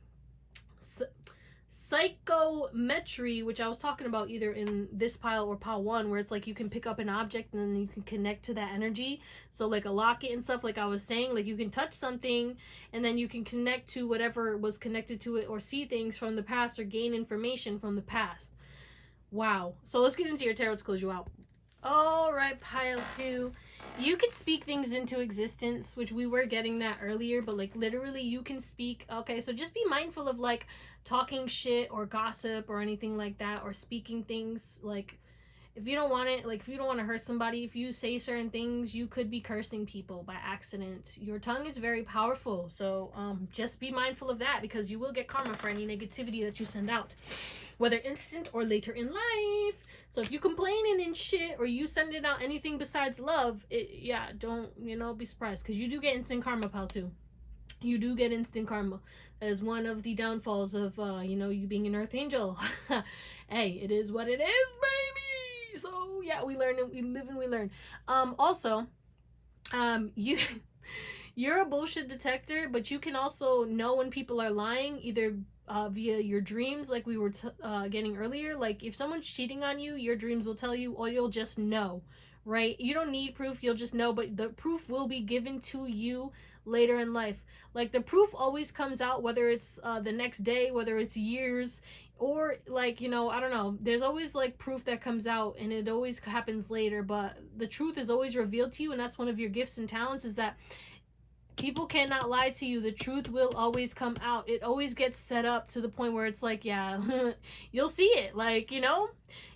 which I was talking about either in this pile or pile 1, where it's like you can pick up an object and then you can connect to that energy. So like a locket and stuff, like I was saying, like you can touch something and then you can connect to whatever was connected to it or see things from the past or gain information from the past. Wow. So let's get into your tarot to close you out. All right, pile 2. You can speak things into existence, which we were getting that earlier, but like literally you can speak. Okay, so just be mindful of like talking shit or gossip or anything like that, or speaking things like if you don't want it, like if you don't want to hurt somebody, if you say certain things, you could be cursing people by accident. Your tongue is very powerful, so just be mindful of that, because you will get karma for any negativity that you send out, whether instant or later in life. So if you complaining and shit, or you sending out anything besides love, don't, you know, be surprised, because you do get instant karma, pal, too. You do get instant karma. That is one of the downfalls of, you know, you being an earth angel. Hey, it is what it is, baby. So yeah, we learn and we live and we learn. Also, you're a bullshit detector, but you can also know when people are lying, either via your dreams, like we were getting earlier. Like if someone's cheating on you, your dreams will tell you, or you'll just know, right? You don't need proof, you'll just know, but the proof will be given to you later in life. Like the proof always comes out, whether it's the next day, whether it's years, or like, you know, I don't know, there's always like proof that comes out, and it always happens later, but the truth is always revealed to you. And that's one of your gifts and talents, is that people cannot lie to you. The truth will always come out. It always gets set up to the point where it's like, yeah, you'll see it. Like, you know,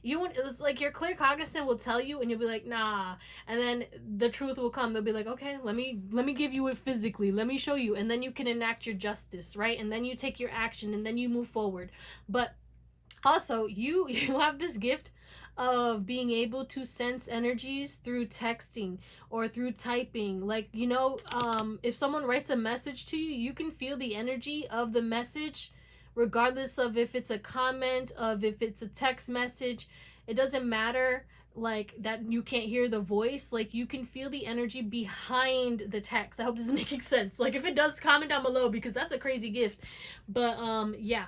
it's like your claircognizant will tell you, and you'll be like, nah. And then the truth will come. They'll be like, okay, let me give you it physically. Let me show you. And then you can enact your justice, right? And then you take your action, and then you move forward. But also, you have this gift of being able to sense energies through texting or through typing. Like, you know, if someone writes a message to you, you can feel the energy of the message, regardless of if it's a comment, of if it's a text message. It doesn't matter, like, that you can't hear the voice. Like, you can feel the energy behind the text. I hope this is making sense. Like, if it does, comment down below, because that's a crazy gift. But yeah,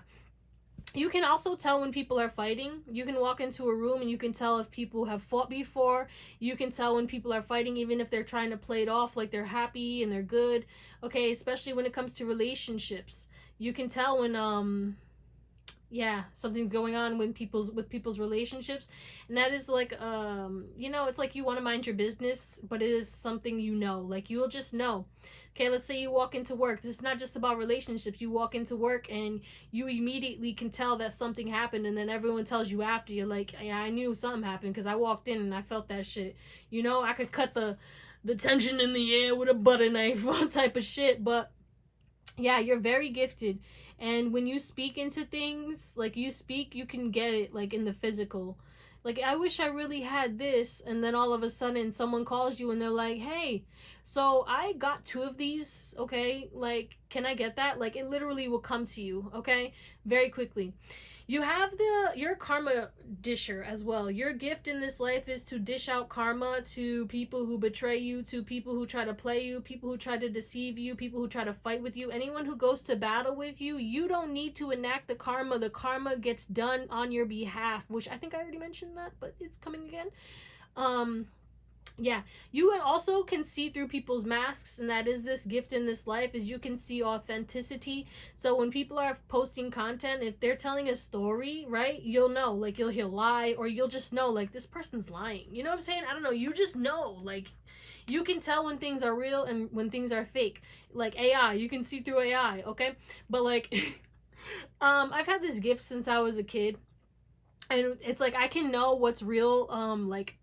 you can also tell when people are fighting. You can walk into a room and you can tell if people have fought before. You can tell when people are fighting, even if they're trying to play it off like they're happy and they're good. Okay, especially when it comes to relationships. You can tell when yeah, something's going on with people's relationships. And that is like, you know, it's like you want to mind your business, but it is something, you know, like you'll just know. Okay, let's say you walk into work. This is not just about relationships. You walk into work and you immediately can tell that something happened, and then everyone tells you after. You're like, yeah, I knew something happened because I walked in and I felt that shit. You know, I could cut the tension in the air with a butter knife, type of shit. But yeah, you're very gifted. And when you speak into things, like you can get it, like in the physical. Like, I wish I really had this, and then all of a sudden someone calls you and they're like, hey, so I got 2 of these, okay? Like, can I get that? Like, it literally will come to you, okay? Very quickly. You have your karma disher as well. Your gift in this life is to dish out karma to people who betray you, to people who try to play you, people who try to deceive you, people who try to fight with you. Anyone who goes to battle with you, you don't need to enact the karma. The karma gets done on your behalf, which I think I already mentioned that, but it's coming again. Yeah, you also can see through people's masks, and that is this gift in this life, is you can see authenticity. So when people are posting content, if they're telling a story, right, you'll know, like he'll lie, or you'll just know, like, this person's lying. You know what I'm saying? I don't know, you just know. Like, you can tell when things are real and when things are fake. Like AI, you can see through AI, okay? But like I've had this gift since I was a kid, and it's like I can know what's real, like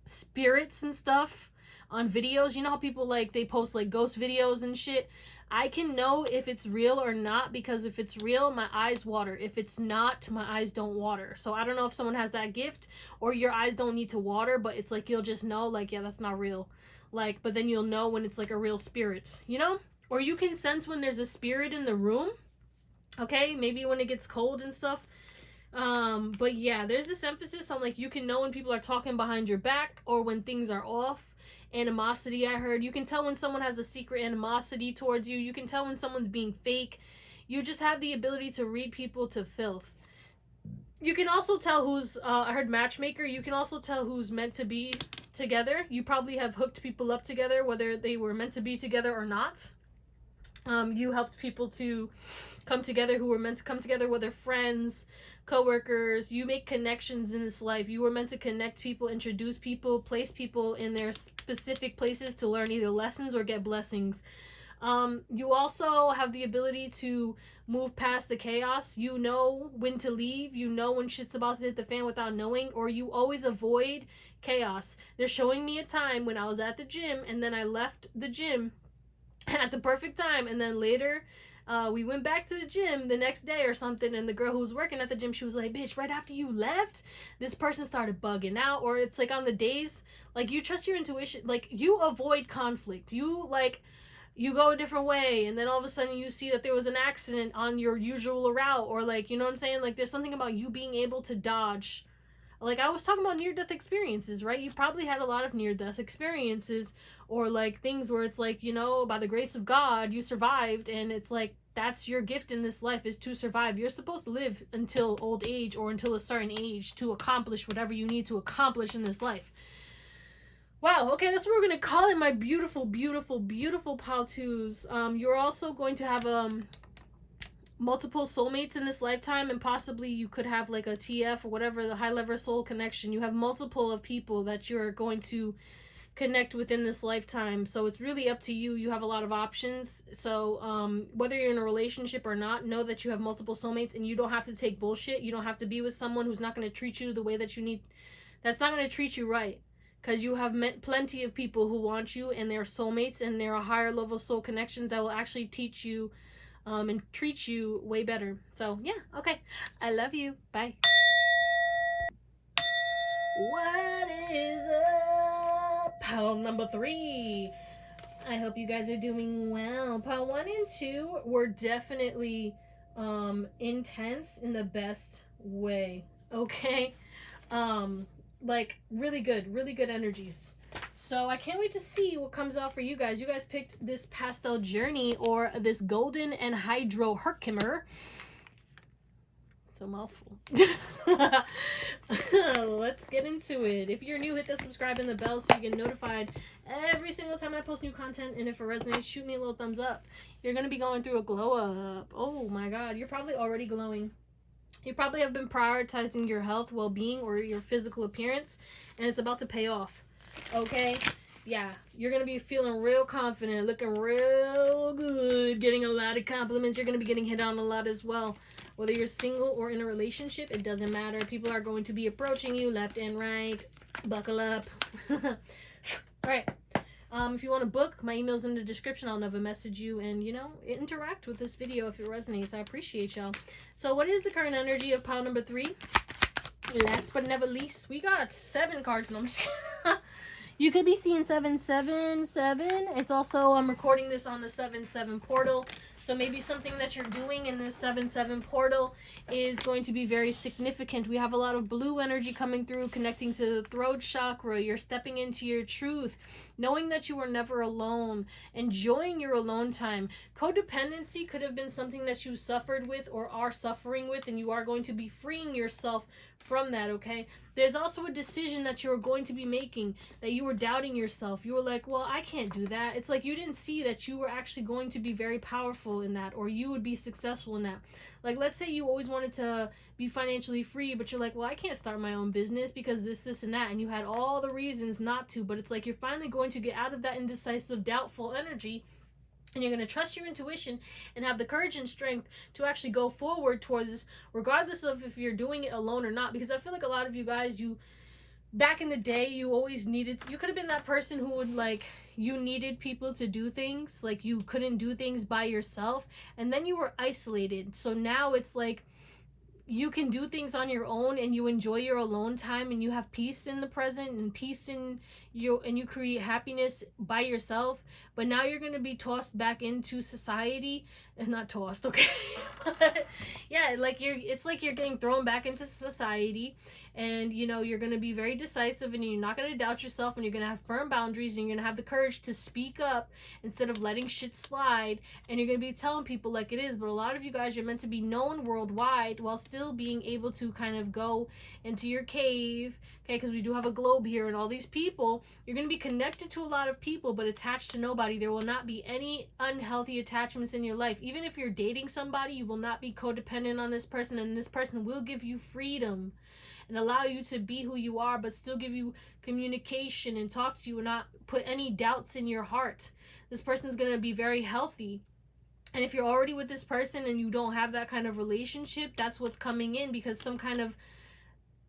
spirits and stuff. on videos. You know how people like they post like ghost videos and shit? I can know if it's real or not, because if it's real, my eyes water. If it's not, my eyes don't water. So I don't know if someone has that gift, or your eyes don't need to water, but it's like you'll just know, like, yeah, that's not real. Like, but then you'll know when it's like a real spirit, you know? Or you can sense when there's a spirit in the room. Okay, maybe when it gets cold and stuff. But yeah, there's this emphasis on like you can know when people are talking behind your back or when things are off. Animosity, I heard. You can tell when someone has a secret animosity towards you. You can tell when someone's being fake. You just have the ability to read people to filth. You can also tell who's, I heard matchmaker, you can also tell who's meant to be together. You probably have hooked people up together, whether they were meant to be together or not. You helped people to come together who were meant to come together, whether friends, co-workers. You make connections in this life. You were meant to connect people, introduce people, place people in their specific places to learn either lessons or get blessings. You also have the ability to move past the chaos. You know when to leave. You know when shit's about to hit the fan without knowing, or you always avoid chaos. They're showing me a time when I was at the gym and then I left the gym at the perfect time, and then later we went back to the gym the next day or something, and the girl who was working at the gym, she was like, bitch, right after you left, this person started bugging out. Or it's like on the days, like, you trust your intuition, like, you avoid conflict, you like, you go a different way, and then all of a sudden you see that there was an accident on your usual route, or like, you know what I'm saying, like, there's something about you being able to dodge. Like, I was talking about near-death experiences, right? You probably had a lot of near-death experiences, or like things where it's like, you know, by the grace of God, you survived, and it's like, that's your gift in this life, is to survive. You're supposed to live until old age or until a certain age to accomplish whatever you need to accomplish in this life. Wow, okay, that's what we're going to call it, my beautiful, beautiful, beautiful pal twos. You're also going to have multiple soulmates in this lifetime, and possibly you could have like a TF or whatever, the high level soul connection. You have multiple of people that you're going to connect within this lifetime, so it's really up to you. You have a lot of options. So whether you're in a relationship or not, know that you have multiple soulmates, and you don't have to take bullshit. You don't have to be with someone who's not going to treat you the way that you need, that's not going to treat you right, because you have met plenty of people who want you, and they're soulmates, and they're a higher level soul connections that will actually teach you and treat you way better. So yeah, okay, I love you, bye. What is up, pal number 3? I hope you guys are doing well. Pal 1 and 2 were definitely intense in the best way, okay? Like really good energies. So I can't wait to see what comes out for you guys. You guys picked this pastel journey, or this golden and hydro Herkimer. It's a mouthful. Let's get into it. If you're new, hit the subscribe and the bell so you get notified every single time I post new content. And if it resonates, shoot me a little thumbs up. You're going to be going through a glow up. Oh my God. You're probably already glowing. You probably have been prioritizing your health, well-being, or your physical appearance, and it's about to pay off. Okay, yeah, you're gonna be feeling real confident, looking real good, getting a lot of compliments. You're gonna be getting hit on a lot as well. Whether you're single or in a relationship, it doesn't matter. People are going to be approaching you left and right. Buckle up. All right. If you want to book, my email's in the description. I'll never message you, and, you know, interact with this video if it resonates. I appreciate y'all. So what is the current energy of pile number 3? Last but never least, we got 7 cards. No, I'm just kidding. You could be seeing 777. It's also, I'm recording this on the 7-7 portal. So maybe something that you're doing in this 7-7 portal is going to be very significant. We have a lot of blue energy coming through, connecting to the throat chakra. You're stepping into your truth, knowing that you were never alone, enjoying your alone time. Codependency could have been something that you suffered with or are suffering with, and you are going to be freeing yourself from that, okay? There's also a decision that you're going to be making, that you were doubting yourself. You were like, well, I can't do that. It's like you didn't see that you were actually going to be very powerful in that, or you would be successful in that. Like, let's say you always wanted to be financially free, but you're like, well, I can't start my own business because this, and that, and you had all the reasons not to, but it's like you're finally going to get out of that indecisive, doubtful energy, and you're going to trust your intuition and have the courage and strength to actually go forward towards this, regardless of if you're doing it alone or not. Because I feel like a lot of you guys, you back in the day, you always needed, you could have been that person who would like, you needed people to do things, like you couldn't do things by yourself, and then you were isolated. So now it's like you can do things on your own, and you enjoy your alone time, and you have peace in the present and peace in you, and you create happiness by yourself. But now you're going to be tossed back into society, and not tossed, okay? Yeah, like it's like you're getting thrown back into society, and you know, you're going to be very decisive, and you're not going to doubt yourself, and you're going to have firm boundaries, and you're going to have the courage to speak up instead of letting shit slide, and you're going to be telling people like it is. But a lot of you guys, you're meant to be known worldwide while still being able to kind of go into your cave, okay, because we do have a globe here and all these people. You're going to be connected to a lot of people but attached to nobody. There will not be any unhealthy attachments in your life. Even if you're dating somebody, you will not be codependent on this person, and this person will give you freedom and allow you to be who you are, but still give you communication and talk to you and not put any doubts in your heart. This person is going to be very healthy. And if you're already with this person and you don't have that kind of relationship, that's what's coming in, because some kind of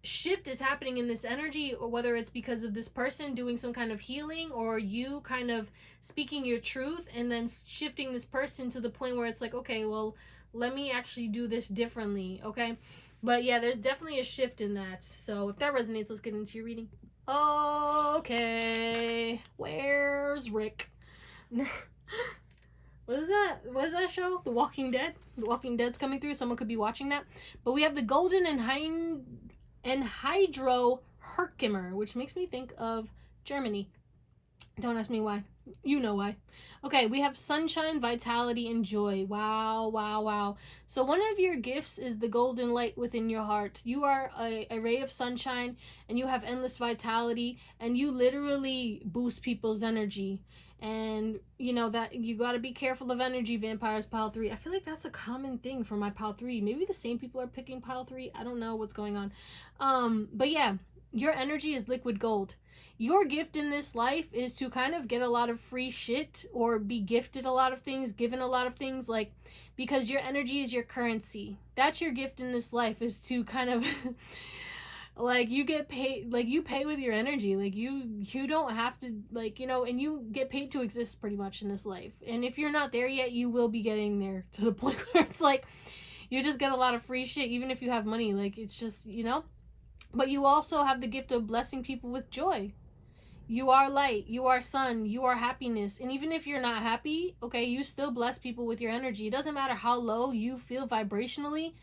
shift is happening in this energy, or whether it's because of this person doing some kind of healing, or you kind of speaking your truth and then shifting this person to the point where it's like, okay, well, let me actually do this differently, okay? But yeah, there's definitely a shift in that. So if that resonates, let's get into your reading. Okay, where's Rick? What is that? What is that show? The Walking Dead? The Walking Dead's coming through. Someone could be watching that. But we have the Golden and Hydro Herkimer, which makes me think of Germany. Don't ask me why. You know why. Okay, we have sunshine, vitality, and joy. Wow, wow, wow. So one of your gifts is the golden light within your heart. You are a ray of sunshine, and you have endless vitality, and you literally boost people's energy. And you know that you got to be careful of energy vampires, pile 3. I feel like that's a common thing for my pile 3. Maybe the same people are picking pile 3. I don't know what's going on. But yeah, your energy is liquid gold. Your gift in this life is to kind of get a lot of free shit, or be gifted a lot of things, given a lot of things, like, because your energy is your currency. That's your gift in this life, is to kind of like, you get paid, like, you pay with your energy, like, you don't have to, like, you know, and you get paid to exist pretty much in this life. And if you're not there yet, you will be getting there, to the point where it's like you just get a lot of free shit, even if you have money. Like, it's just, you know. But you also have the gift of blessing people with joy. You are light, you are sun, you are happiness. And even if you're not happy, okay, you still bless people with your energy. It doesn't matter how low you feel vibrationally,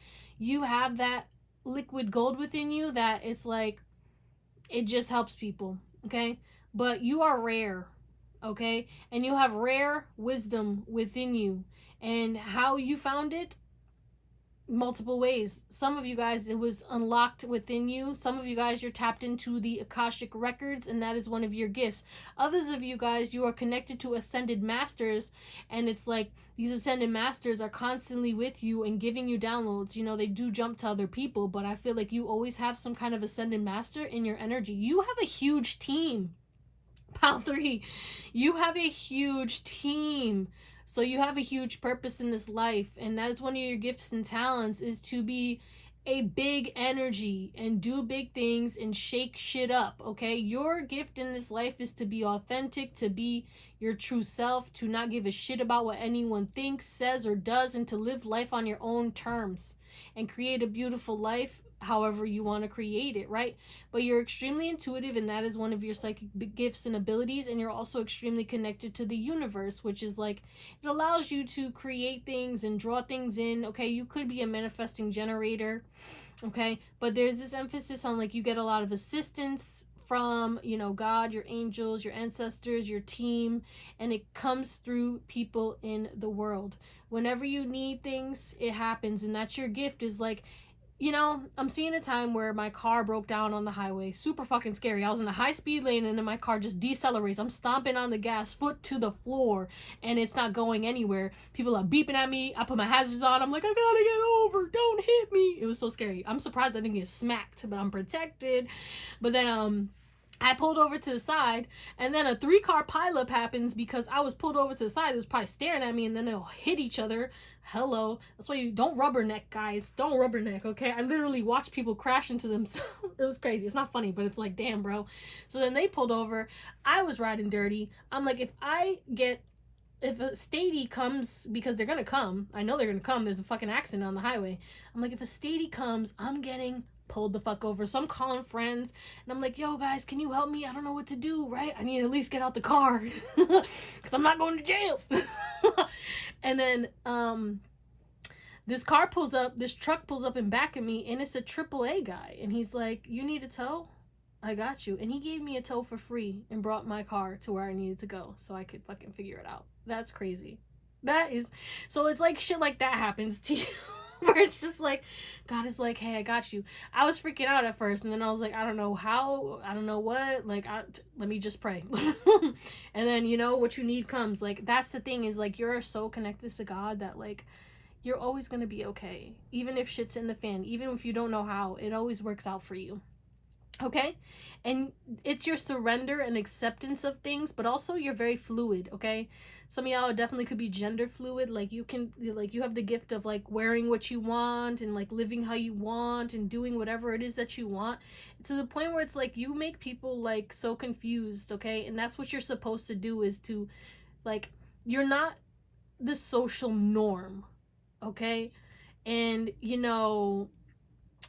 you have that liquid gold within you that it's like, it just helps people, okay? But you are rare, okay? And you have rare wisdom within you. And how you found it? Multiple ways. Some of you guys, it was unlocked within you. Some of you guys, you're tapped into the Akashic records, and that is one of your gifts. Others of you guys, you are connected to ascended masters, and it's like these ascended masters are constantly with you and giving you downloads. You know, they do jump to other people, but I feel like you always have some kind of ascended master in your energy. You have a huge team. Pile 3, you have a huge team. So you have a huge purpose in this life, and that is one of your gifts and talents, is to be a big energy and do big things and shake shit up, okay? Your gift in this life is to be authentic, to be your true self, to not give a shit about what anyone thinks, says, or does, and to live life on your own terms and create a beautiful life however you want to create it, right? But you're extremely intuitive, and that is one of your psychic gifts and abilities. And you're also extremely connected to the universe, which is like, it allows you to create things and draw things in, okay? You could be a manifesting generator, okay? But there's this emphasis on, like, you get a lot of assistance from, you know, God, your angels, your ancestors, your team, and it comes through people in the world. Whenever you need things, it happens. And that's your gift, is like, you know, I'm seeing a time where my car broke down on the highway. Super fucking scary. I was in a high speed lane, and then my car just decelerates. I'm stomping on the gas, foot to the floor, and it's not going anywhere. People are beeping at me. I put my hazards on. I'm like, I gotta get over. Don't hit me. It was so scary. I'm surprised I didn't get smacked, but I'm protected. But then, I pulled over to the side, and then a 3-car pileup happens because I was pulled over to the side. It was probably staring at me, and then they'll hit each other. Hello. That's why you don't rubberneck, guys. Don't rubberneck, okay? I literally watched people crash into themselves. It was crazy. It's not funny, but it's like, damn, bro. So then they pulled over. I was riding dirty. I'm like, if a statey comes, because they're gonna come, I know they're gonna come, there's a fucking accident on the highway. I'm like, if a statey comes, I'm getting pulled the fuck over. So I'm calling friends, and I'm like, yo, guys, can you help me? I don't know what to do, right? I need to at least get out the car, because I'm not going to jail. And then, this truck pulls up in back of me, and it's a AAA guy, and he's like, you need a tow? I got you. And he gave me a tow for free and brought my car to where I needed to go so I could fucking figure it out. That's crazy. So it's like shit like that happens to you. Where it's just like, God is like, hey, I got you. I was freaking out at first, and then I was like, I don't know how, I don't know what, like, let me just pray. And then, you know, what you need comes. Like, that's the thing, is like, you're so connected to God that, like, you're always gonna be okay. Even if shit's in the fan, even if you don't know how, it always works out for you. Okay? And it's your surrender and acceptance of things, but also you're very fluid, okay? Some of y'all definitely could be gender fluid. Like, you have the gift of, like, wearing what you want and, like, living how you want and doing whatever it is that you want, to the point where it's like you make people, like, so confused, okay? And that's what you're supposed to do, is to, like, you're not the social norm, okay? And, you know,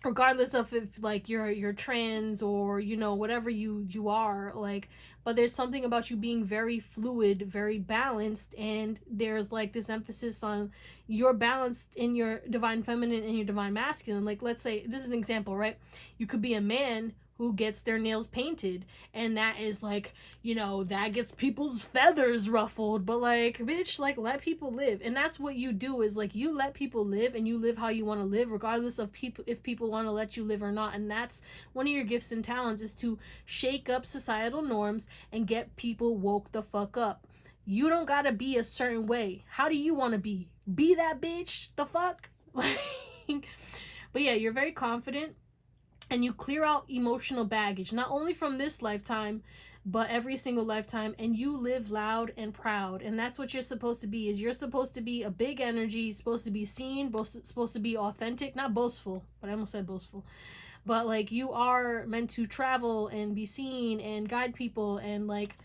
regardless of if, like, you're trans or, you know, whatever you are, like, but there's something about you being very fluid, very balanced, and there's, like, this emphasis on you're balanced in your divine feminine and your divine masculine. Like, let's say, this is an example, right? You could be a man who gets their nails painted, and that is, like, you know, that gets people's feathers ruffled, but, like, bitch, like, let people live. And that's what you do, is, like, you let people live, and you live how you want to live, regardless of if people want to let you live or not. And that's one of your gifts and talents, is to shake up societal norms and get people woke the fuck up. You don't gotta be a certain way. How do you want to be? Be that bitch? The fuck? But yeah, you're very confident, and you clear out emotional baggage, not only from this lifetime, but every single lifetime, and you live loud and proud. And that's what you're supposed to be, is you're supposed to be a big energy, supposed to be seen, supposed to be authentic, not boastful, but I almost said boastful. But, like, you are meant to travel and be seen and guide people and, like,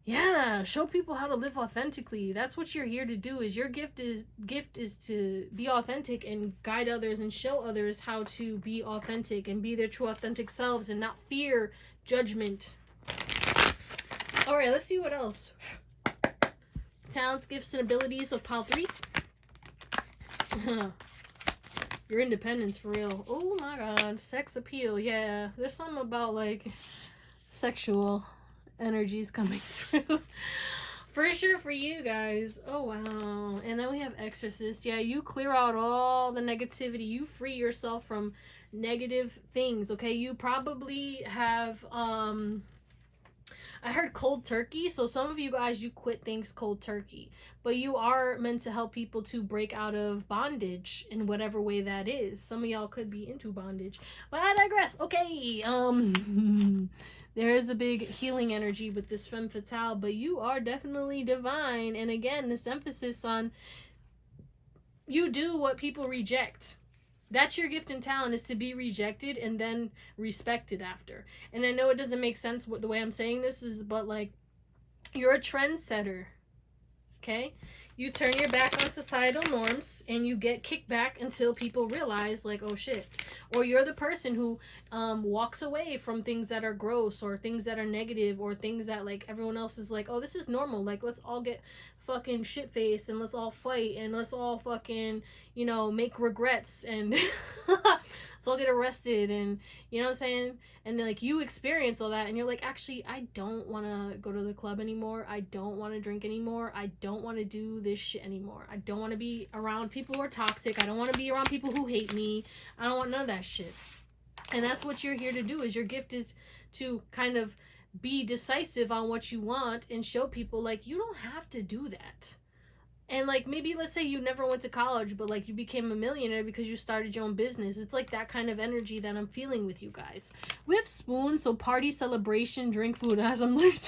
yeah, show people how to live authentically. That's what you're here to do. Is your gift is to be authentic and guide others and show others how to be authentic and be their true authentic selves and not fear judgment. All right, let's see what else. Talents, gifts, and abilities of pile 3. Your independence, for real. Oh my God, sex appeal. Yeah, there's something about, like, sexual energies coming through. For sure, for you guys. Oh wow. And then we have exorcist. Yeah, you clear out all the negativity. You free yourself from negative things, okay? You probably have I heard cold turkey. So some of you guys, you quit things cold turkey, but you are meant to help people to break out of bondage in whatever way that is. Some of y'all could be into bondage, but I digress. Okay. There is a big healing energy with this femme fatale, but you are definitely divine. And again, this emphasis on you do what people reject. That's your gift and talent, is to be rejected and then respected after. And I know it doesn't make sense what the way I'm saying this is, but, like, you're a trendsetter. Okay? You turn your back on societal norms and you get kicked back until people realize, like, oh shit. Or you're the person who walks away from things that are gross or things that are negative or things that, like, everyone else is like, oh, this is normal. Like, let's all get fucking shit-faced and let's all fight and let's all fucking, you know, make regrets and let's all get arrested, and, you know what I'm saying? And, like, you experience all that and you're like, actually, I don't want to go to the club anymore. I don't want to drink anymore. I don't want to do this shit anymore. I don't want to be around people who are toxic. I don't want to be around people who hate me. I don't want none of that shit. And that's what you're here to do, is your gift is to kind of be decisive on what you want and show people, like, you don't have to do that. And like maybe let's say you never went to college, but like you became a millionaire because you started your own business. It's like that kind of energy that I'm feeling with you guys. We have spoons, so party, celebration, drink, food. As I'm learning,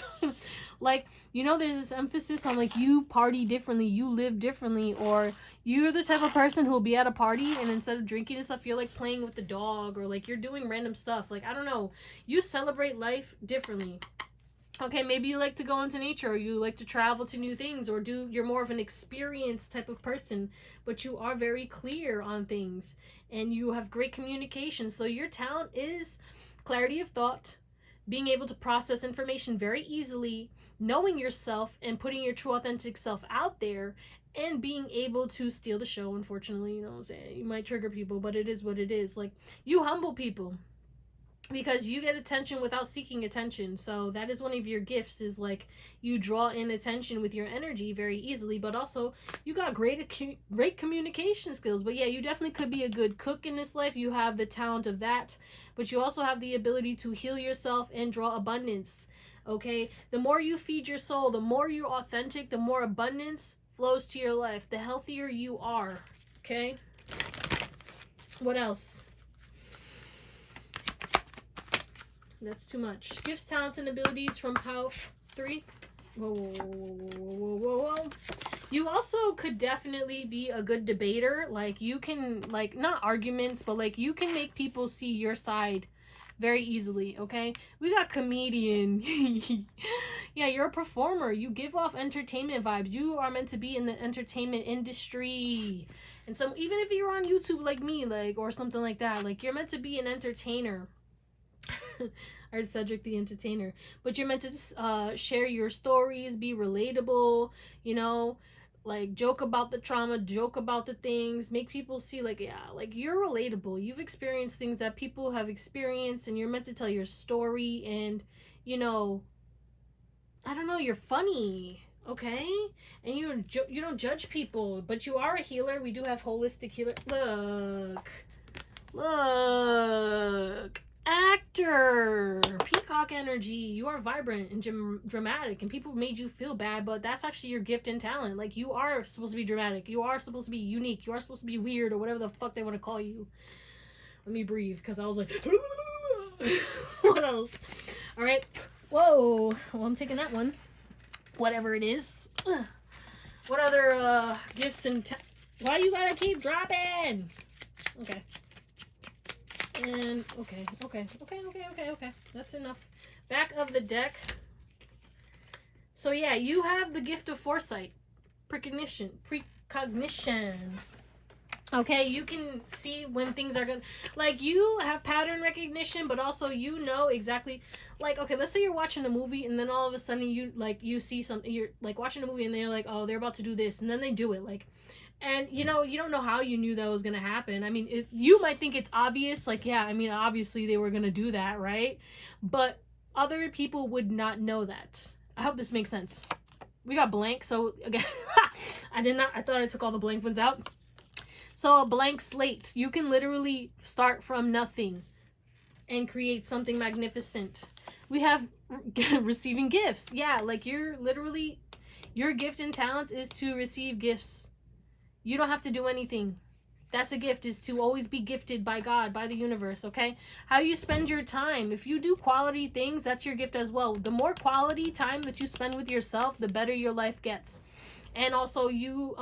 like, you know, there's this emphasis on like you party differently, you live differently, or you're the type of person who will be at a party and instead of drinking and stuff, you're like playing with the dog, or like you're doing random stuff. Like, I don't know, you celebrate life differently. Okay, maybe you like to go into nature, or you like to travel to new things, or you're more of an experienced type of person, but you are very clear on things and you have great communication. So your talent is clarity of thought, being able to process information very easily, knowing yourself and putting your true authentic self out there, and being able to steal the show. Unfortunately, you know what I'm saying, you might trigger people, but it is what it is. Like, you humble people because you get attention without seeking attention. So that is one of your gifts, is like you draw in attention with your energy very easily, but also you got great communication skills. But yeah, you definitely could be a good cook in this life. You have the talent of that, but you also have the ability to heal yourself and draw abundance. Okay, the more you feed your soul, the more you're authentic, the more abundance flows to your life, the healthier you are. Okay, what else? That's too much. Gifts, talents, and abilities from Power 3. Whoa, whoa, whoa, whoa, whoa, whoa. You also could definitely be a good debater. Like, you can, like, not arguments, but like you can make people see your side very easily. Okay, we got comedian. Yeah, you're a performer. You give off entertainment vibes. You are meant to be in the entertainment industry. And so even if you're on YouTube like me, like, or something like that, like, you're meant to be an entertainer. I heard Cedric the Entertainer. But you're meant to share your stories, be relatable, you know, like joke about the trauma, joke about the things, make people see like, yeah, like you're relatable. You've experienced things that people have experienced, and you're meant to tell your story, and, you know, I don't know, you're funny. Okay, and you don't judge people, but you are a healer. We do have holistic healer. Look, actor, peacock energy. You are vibrant and dramatic, and people made you feel bad, but that's actually your gift and talent. Like, you are supposed to be dramatic, you are supposed to be unique, you are supposed to be weird, or whatever the fuck they want to call you. Let me breathe, because I was like what else? All right, whoa, well, I'm taking that one, whatever it is. What other gifts and why you gotta keep dropping? Okay. And okay. That's enough. Back of the deck. So yeah, you have the gift of foresight, precognition. Okay, you can see when things are good. Like, you have pattern recognition, but also you know exactly. Like, okay, let's say you're watching a movie, and then all of a sudden you see something. You're like watching a movie, and they're like, oh, they're about to do this, and then they do it. Like, and, you know, you don't know how you knew that was going to happen. I mean, you might think it's obvious. Like, yeah, I mean, obviously they were going to do that, right? But other people would not know that. I hope this makes sense. We got blank. So, again, I thought I took all the blank ones out. So, a blank slate. You can literally start from nothing and create something magnificent. We have receiving gifts. Yeah, like, you're literally, your gift and talents is to receive gifts. You don't have to do anything. That's a gift, is to always be gifted by God, by the universe, okay? How you spend your time. If you do quality things, that's your gift as well. The more quality time that you spend with yourself, the better your life gets. And also, you,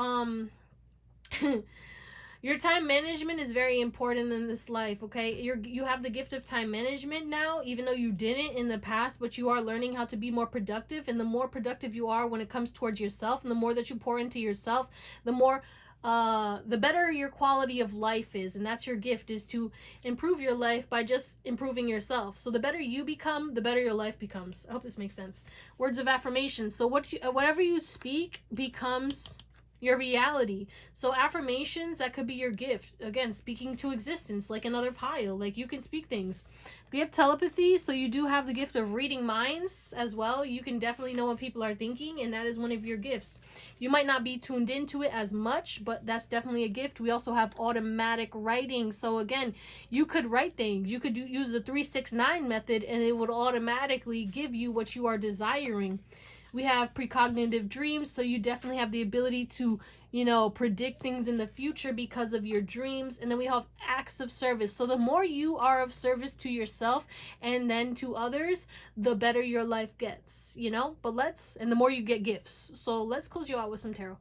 your time management is very important in this life, okay? You have the gift of time management now, even though you didn't in the past, but you are learning how to be more productive. And the more productive you are when it comes towards yourself, and the more that you pour into yourself, the better your quality of life is. And that's your gift, is to improve your life by just improving yourself. So the better you become, the better your life becomes. I hope this makes sense. Words of affirmation. So whatever you speak becomes your reality. So affirmations, that could be your gift. Again, speaking to existence, like another pile. Like, you can speak things. We have telepathy, so you do have the gift of reading minds as well. You can definitely know what people are thinking, and that is one of your gifts. You might not be tuned into it as much, but that's definitely a gift. We also have automatic writing. So again, you could write things. You could use the 369 method, and it would automatically give you what you are desiring. We have precognitive dreams, so you definitely have the ability to, you know, predict things in the future because of your dreams. And then we have acts of service. So the more you are of service to yourself and then to others, the better your life gets, you know? And the more you get gifts. So let's close you out with some tarot.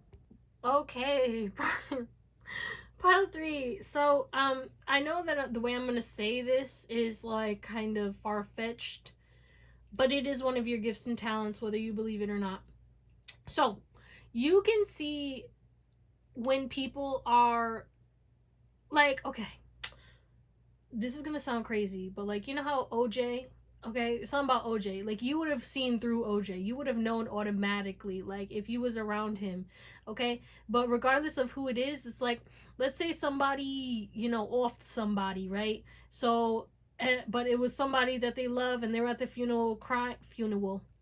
Okay. Pile 3. So, I know that the way I'm gonna say this is like kind of far-fetched, but it is one of your gifts and talents, whether you believe it or not. So, you can see when people are like, okay, this is gonna sound crazy, but like, you know how OJ, okay, it's something about OJ, like you would have seen through OJ, you would have known automatically, like if you was around him, okay? But regardless of who it is, it's like, let's say somebody, you know, offed somebody, right? So but it was somebody that they love and they were at the funeral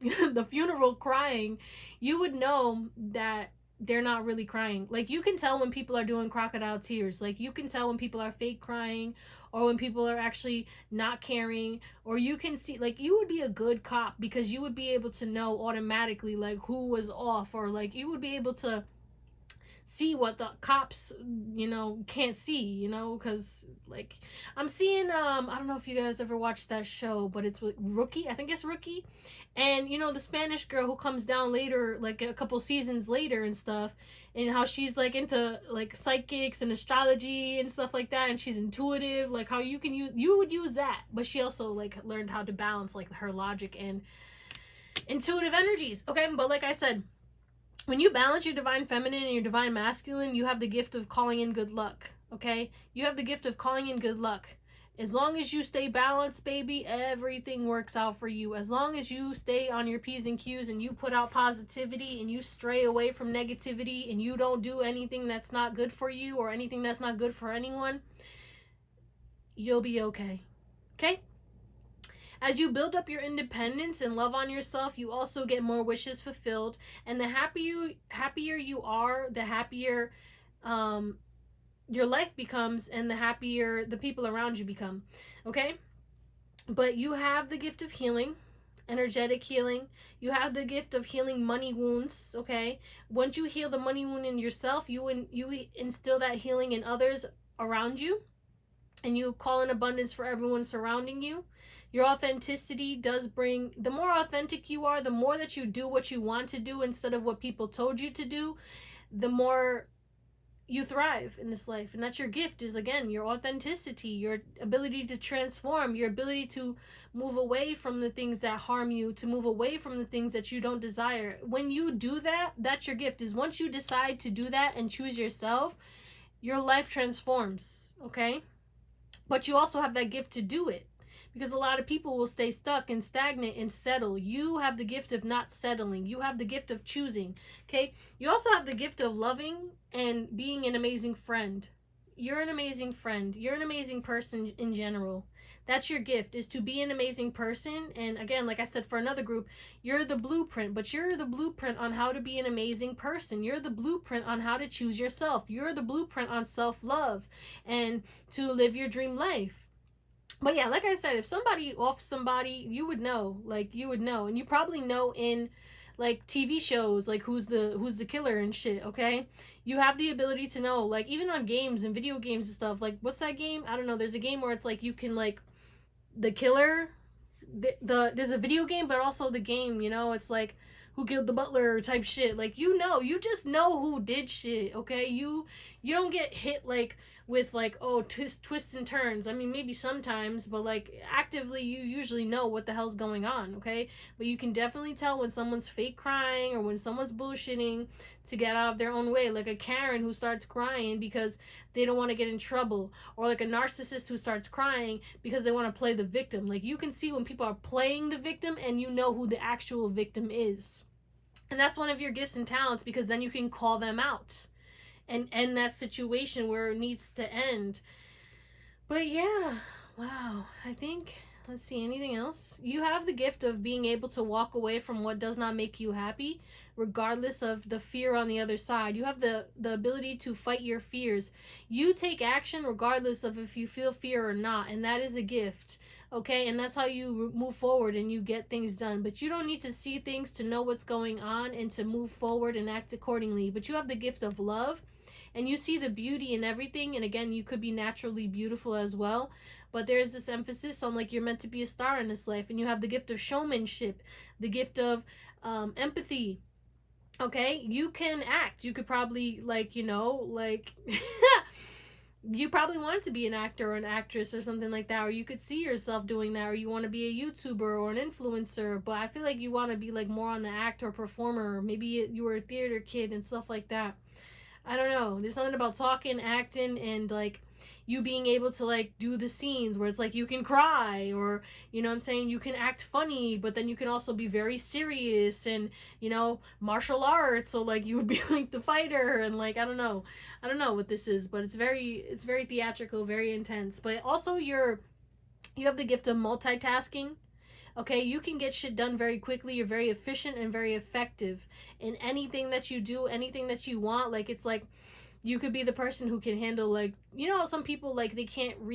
the funeral crying. You would know that they're not really crying. Like you can tell when people are doing crocodile tears. Like you can tell when people are fake crying, or when people are actually not caring, or you can see, like, you would be a good cop because you would be able to know automatically like who was off, or like you would be able to see what the cops, you know, can't see, you know, because like I'm seeing I don't know if you guys ever watched that show, but it's with Rookie, I think it's Rookie, and you know the Spanish girl who comes down later, like a couple seasons later and stuff, and how she's like into like psychics and astrology and stuff like that, and she's intuitive, like how you would use that, but she also like learned how to balance like her logic and intuitive energies, okay? But like I said, when you balance your divine feminine and your divine masculine, you have the gift of calling in good luck, okay? You have the gift of calling in good luck. As long as you stay balanced, baby, everything works out for you. As long as you stay on your P's and Q's and you put out positivity and you stray away from negativity and you don't do anything that's not good for you or anything that's not good for anyone, you'll be okay, okay? As you build up your independence and love on yourself, you also get more wishes fulfilled. And the happier you are, the happier your life becomes, and the happier the people around you become. Okay? But you have the gift of healing, energetic healing. You have the gift of healing money wounds. Okay? Once you heal the money wound in yourself, you instill that healing in others around you, and you call in abundance for everyone surrounding you. Your authenticity does bring, the more authentic you are, the more that you do what you want to do instead of what people told you to do, the more you thrive in this life. And that's your gift, is again your authenticity, your ability to transform, your ability to move away from the things that harm you, to move away from the things that you don't desire. When you do that, that's your gift. Is once you decide to do that and choose yourself, your life transforms, okay? But you also have that gift to do it, because a lot of people will stay stuck and stagnant and settle. You have the gift of not settling. You have the gift of choosing, okay? You also have the gift of loving and being an amazing friend. You're an amazing friend. You're an amazing person in general. That's your gift, is to be an amazing person. And again, like I said, for another group, you're the blueprint, but you're the blueprint on how to be an amazing person. You're the blueprint on how to choose yourself. You're the blueprint on self-love and to live your dream life. But yeah, like I said, if somebody offs somebody, you would know. Like, you would know. And you probably know in like TV shows, like who's the killer and shit, okay? You have the ability to know, like even on games and video games and stuff. Like, what's that game? I don't know. There's a game where it's like you can like the killer, there's a video game, but also the game, you know, it's like who killed the butler type shit. Like, you just know who did shit, okay? You don't get hit like with like, oh, twists and turns. I mean, maybe sometimes, but like actively you usually know what the hell's going on, okay? But you can definitely tell when someone's fake crying or when someone's bullshitting to get out of their own way, like a Karen who starts crying because they don't want to get in trouble, or like a narcissist who starts crying because they want to play the victim. Like, you can see when people are playing the victim and you know who the actual victim is. And that's one of your gifts and talents, because then you can call them out and end that situation where it needs to end. But yeah, wow. I think, let's see, anything else? You have the gift of being able to walk away from what does not make you happy, regardless of the fear on the other side. You have the ability to fight your fears. You take action regardless of if you feel fear or not, and that is a gift. Okay, and that's how you move forward and you get things done. But you don't need to see things to know what's going on and to move forward and act accordingly. But you have the gift of love, and you see the beauty in everything. And again, you could be naturally beautiful as well, but there's this emphasis on like you're meant to be a star in this life. And you have the gift of showmanship, the gift of empathy. Okay, you can act. You could probably like, you know, like you probably want to be an actor or an actress or something like that, or you could see yourself doing that, or you want to be a YouTuber or an influencer. But I feel like you want to be like more on the actor performer, or maybe you were a theater kid and stuff like that. I don't know. There's something about talking, acting, and like you being able to like do the scenes where it's like you can cry, or you know what I'm saying, you can act funny, but then you can also be very serious and, you know, martial arts. So like you would be like the fighter, and like I don't know what this is, but it's very theatrical, very intense. But also you have the gift of multitasking. Okay, you can get shit done very quickly. You're very efficient and very effective in anything that you do, anything that you want. Like it's like you could be the person who can handle, like, you know, some people like they can't read